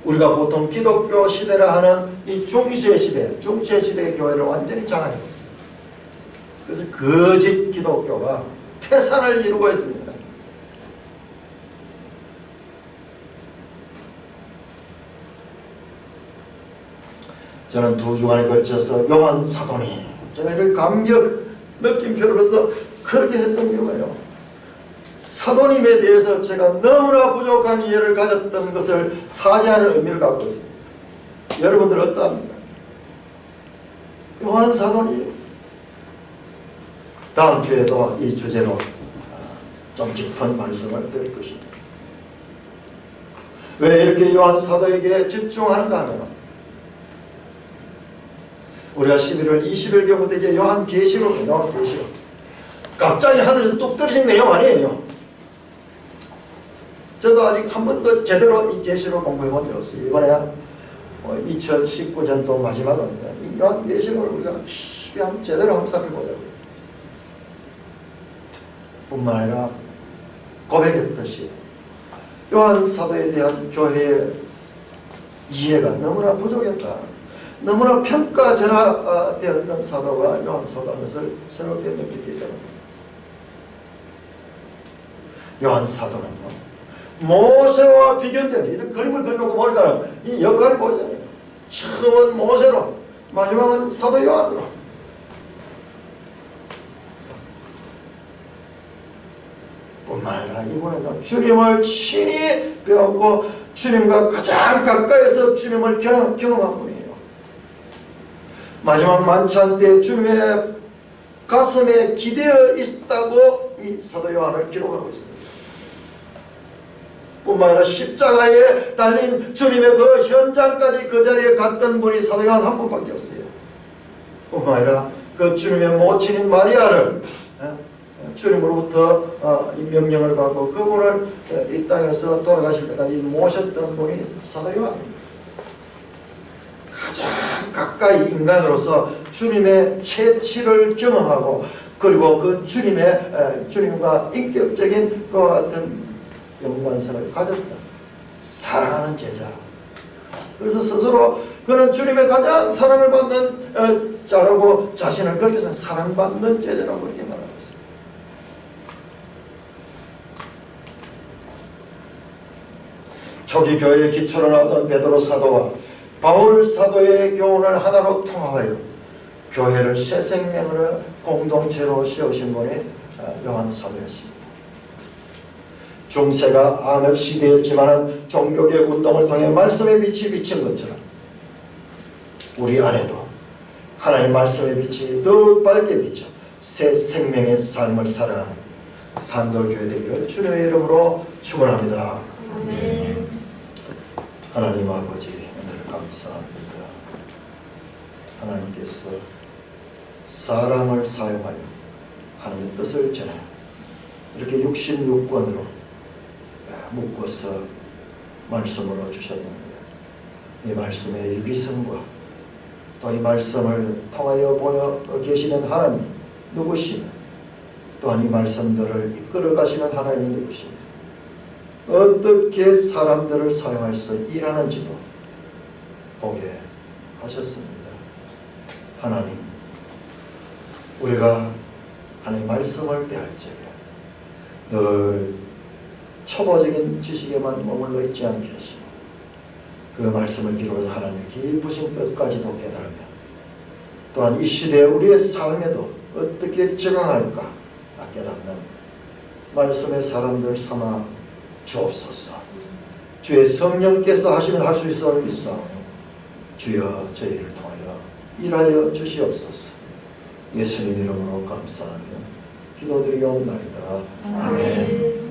우리가 보통 기독교 시대라 하는 이 중세시대의 교회를 완전히 장악했어요. 그래서 거짓 기독교가 태산을 이루고 있습니다. 저는 2주간에 걸쳐서 요한 사도니, 제가 이런 감격 느낌표를 해서 그렇게 했던 이유가요, 사도님에 대해서 제가 너무나 부족한 이해를 가졌던 것을 사죄하는 의미를 갖고 있습니다. 여러분들 어떠합니까? 요한 사도님, 다음 주에도 이 주제로 좀 깊은 말씀을 드릴 것입니다. 왜 이렇게 요한 사도에게 집중하는가 하면, 우리가 11월 20일경부터 이제 요한계시록, 갑자기 하늘에서 뚝 떨어진 내용 아니에요. 저도 아직 한 번도 제대로 이 계시록 공부해 본 적 없어요. 이번에 2019년도 마지막인데 이 요한계시록을 우리가 깊이 한번 제대로 한번 살펴보자고요. 뿐만 아니라 고백했듯이 요한 사도에 대한 교회의 이해가 너무나 부족했다, 너무나 평가절하되었던 사도가 요한 사도라는 것을 새롭게 느꼈기 때문에 요한 사도는 모세와 비견된 이런 그림을 그려놓고 보니까 이 역할을 보잖아요. 처음은 모세로, 마지막은 사도 요한으로. 뿐만 아니라 이분은 주님을 친히 배웠고 주님과 가장 가까이서 주님을 경험한 분이에요. 마지막 만찬 때 주님의 가슴에 기대어 있다고 이 사도 요한을 기록하고 있습니다. 뿐만 아니라 십자가에 달린 주님의 그 현장까지 그 자리에 갔던 분이 사도 요한 한 분밖에 없어요. 뿐만 아니라 그 주님의 모친인 마리아를 주님으로부터 이 명령을 받고 그분을 이 땅에서 돌아가실 때까지 모셨던 분이 사도 요한입니다. 가장 가까이 인간으로서 주님의 채취를 경험하고 그리고 그 주님과 인격적인 그와 같은 연관성을 가졌다. 사랑하는 제자. 그래서 스스로 그는 주님의 가장 사랑을 받는 자라고 자신을 그렇게 사랑받는 제자라고 그렇게 말하고 있습니다. 초기 교회의 기초를 하던 베드로 사도와 바울 사도의 교훈을 하나로 통합하여 교회를 새 생명으로 공동체로 세우신 분이 요한 사도였습니다. 중세가 암흑 시대였지만 종교개혁 운동을 통해 말씀의 빛이 비친 것처럼 우리 안에도 하나님의 말씀의 빛이 더욱 밝게 비쳐 새 생명의 삶을 살아가는 산돌교회 되기를 주님의 이름으로 축원합니다. 아멘. 하나님 아버지 오늘 감사합니다. 하나님께서 사람을 사용하여 하나님의 뜻을 전하여 이렇게 66권으로 묶어서 말씀으로 주셨는데 이 말씀의 유기성과 또 이 말씀을 통하여 보여 계시는 하나님 누구시며 또한 이 말씀들을 이끌어 가시는 하나님 누구시며 어떻게 사람들을 사용해서 일하는지도 보게 하셨습니다. 하나님, 우리가 하나님의 말씀을 대할 적에 늘 초보적인 지식에만 머물러 있지 않게 하시고 그 말씀을 기록해서 하나님의 깊으신 뜻까지도 깨달으며 또한 이 시대에 우리의 삶에도 어떻게 적응할까 깨닫는 말씀의 사람들 삼아 주옵소서. 주의 성령께서 하시면 할 수 있어 있사오니 주여 저희를 통하여 일하여 주시옵소서. 예수님 이름으로 감사하며 기도드리옵나이다. 아멘.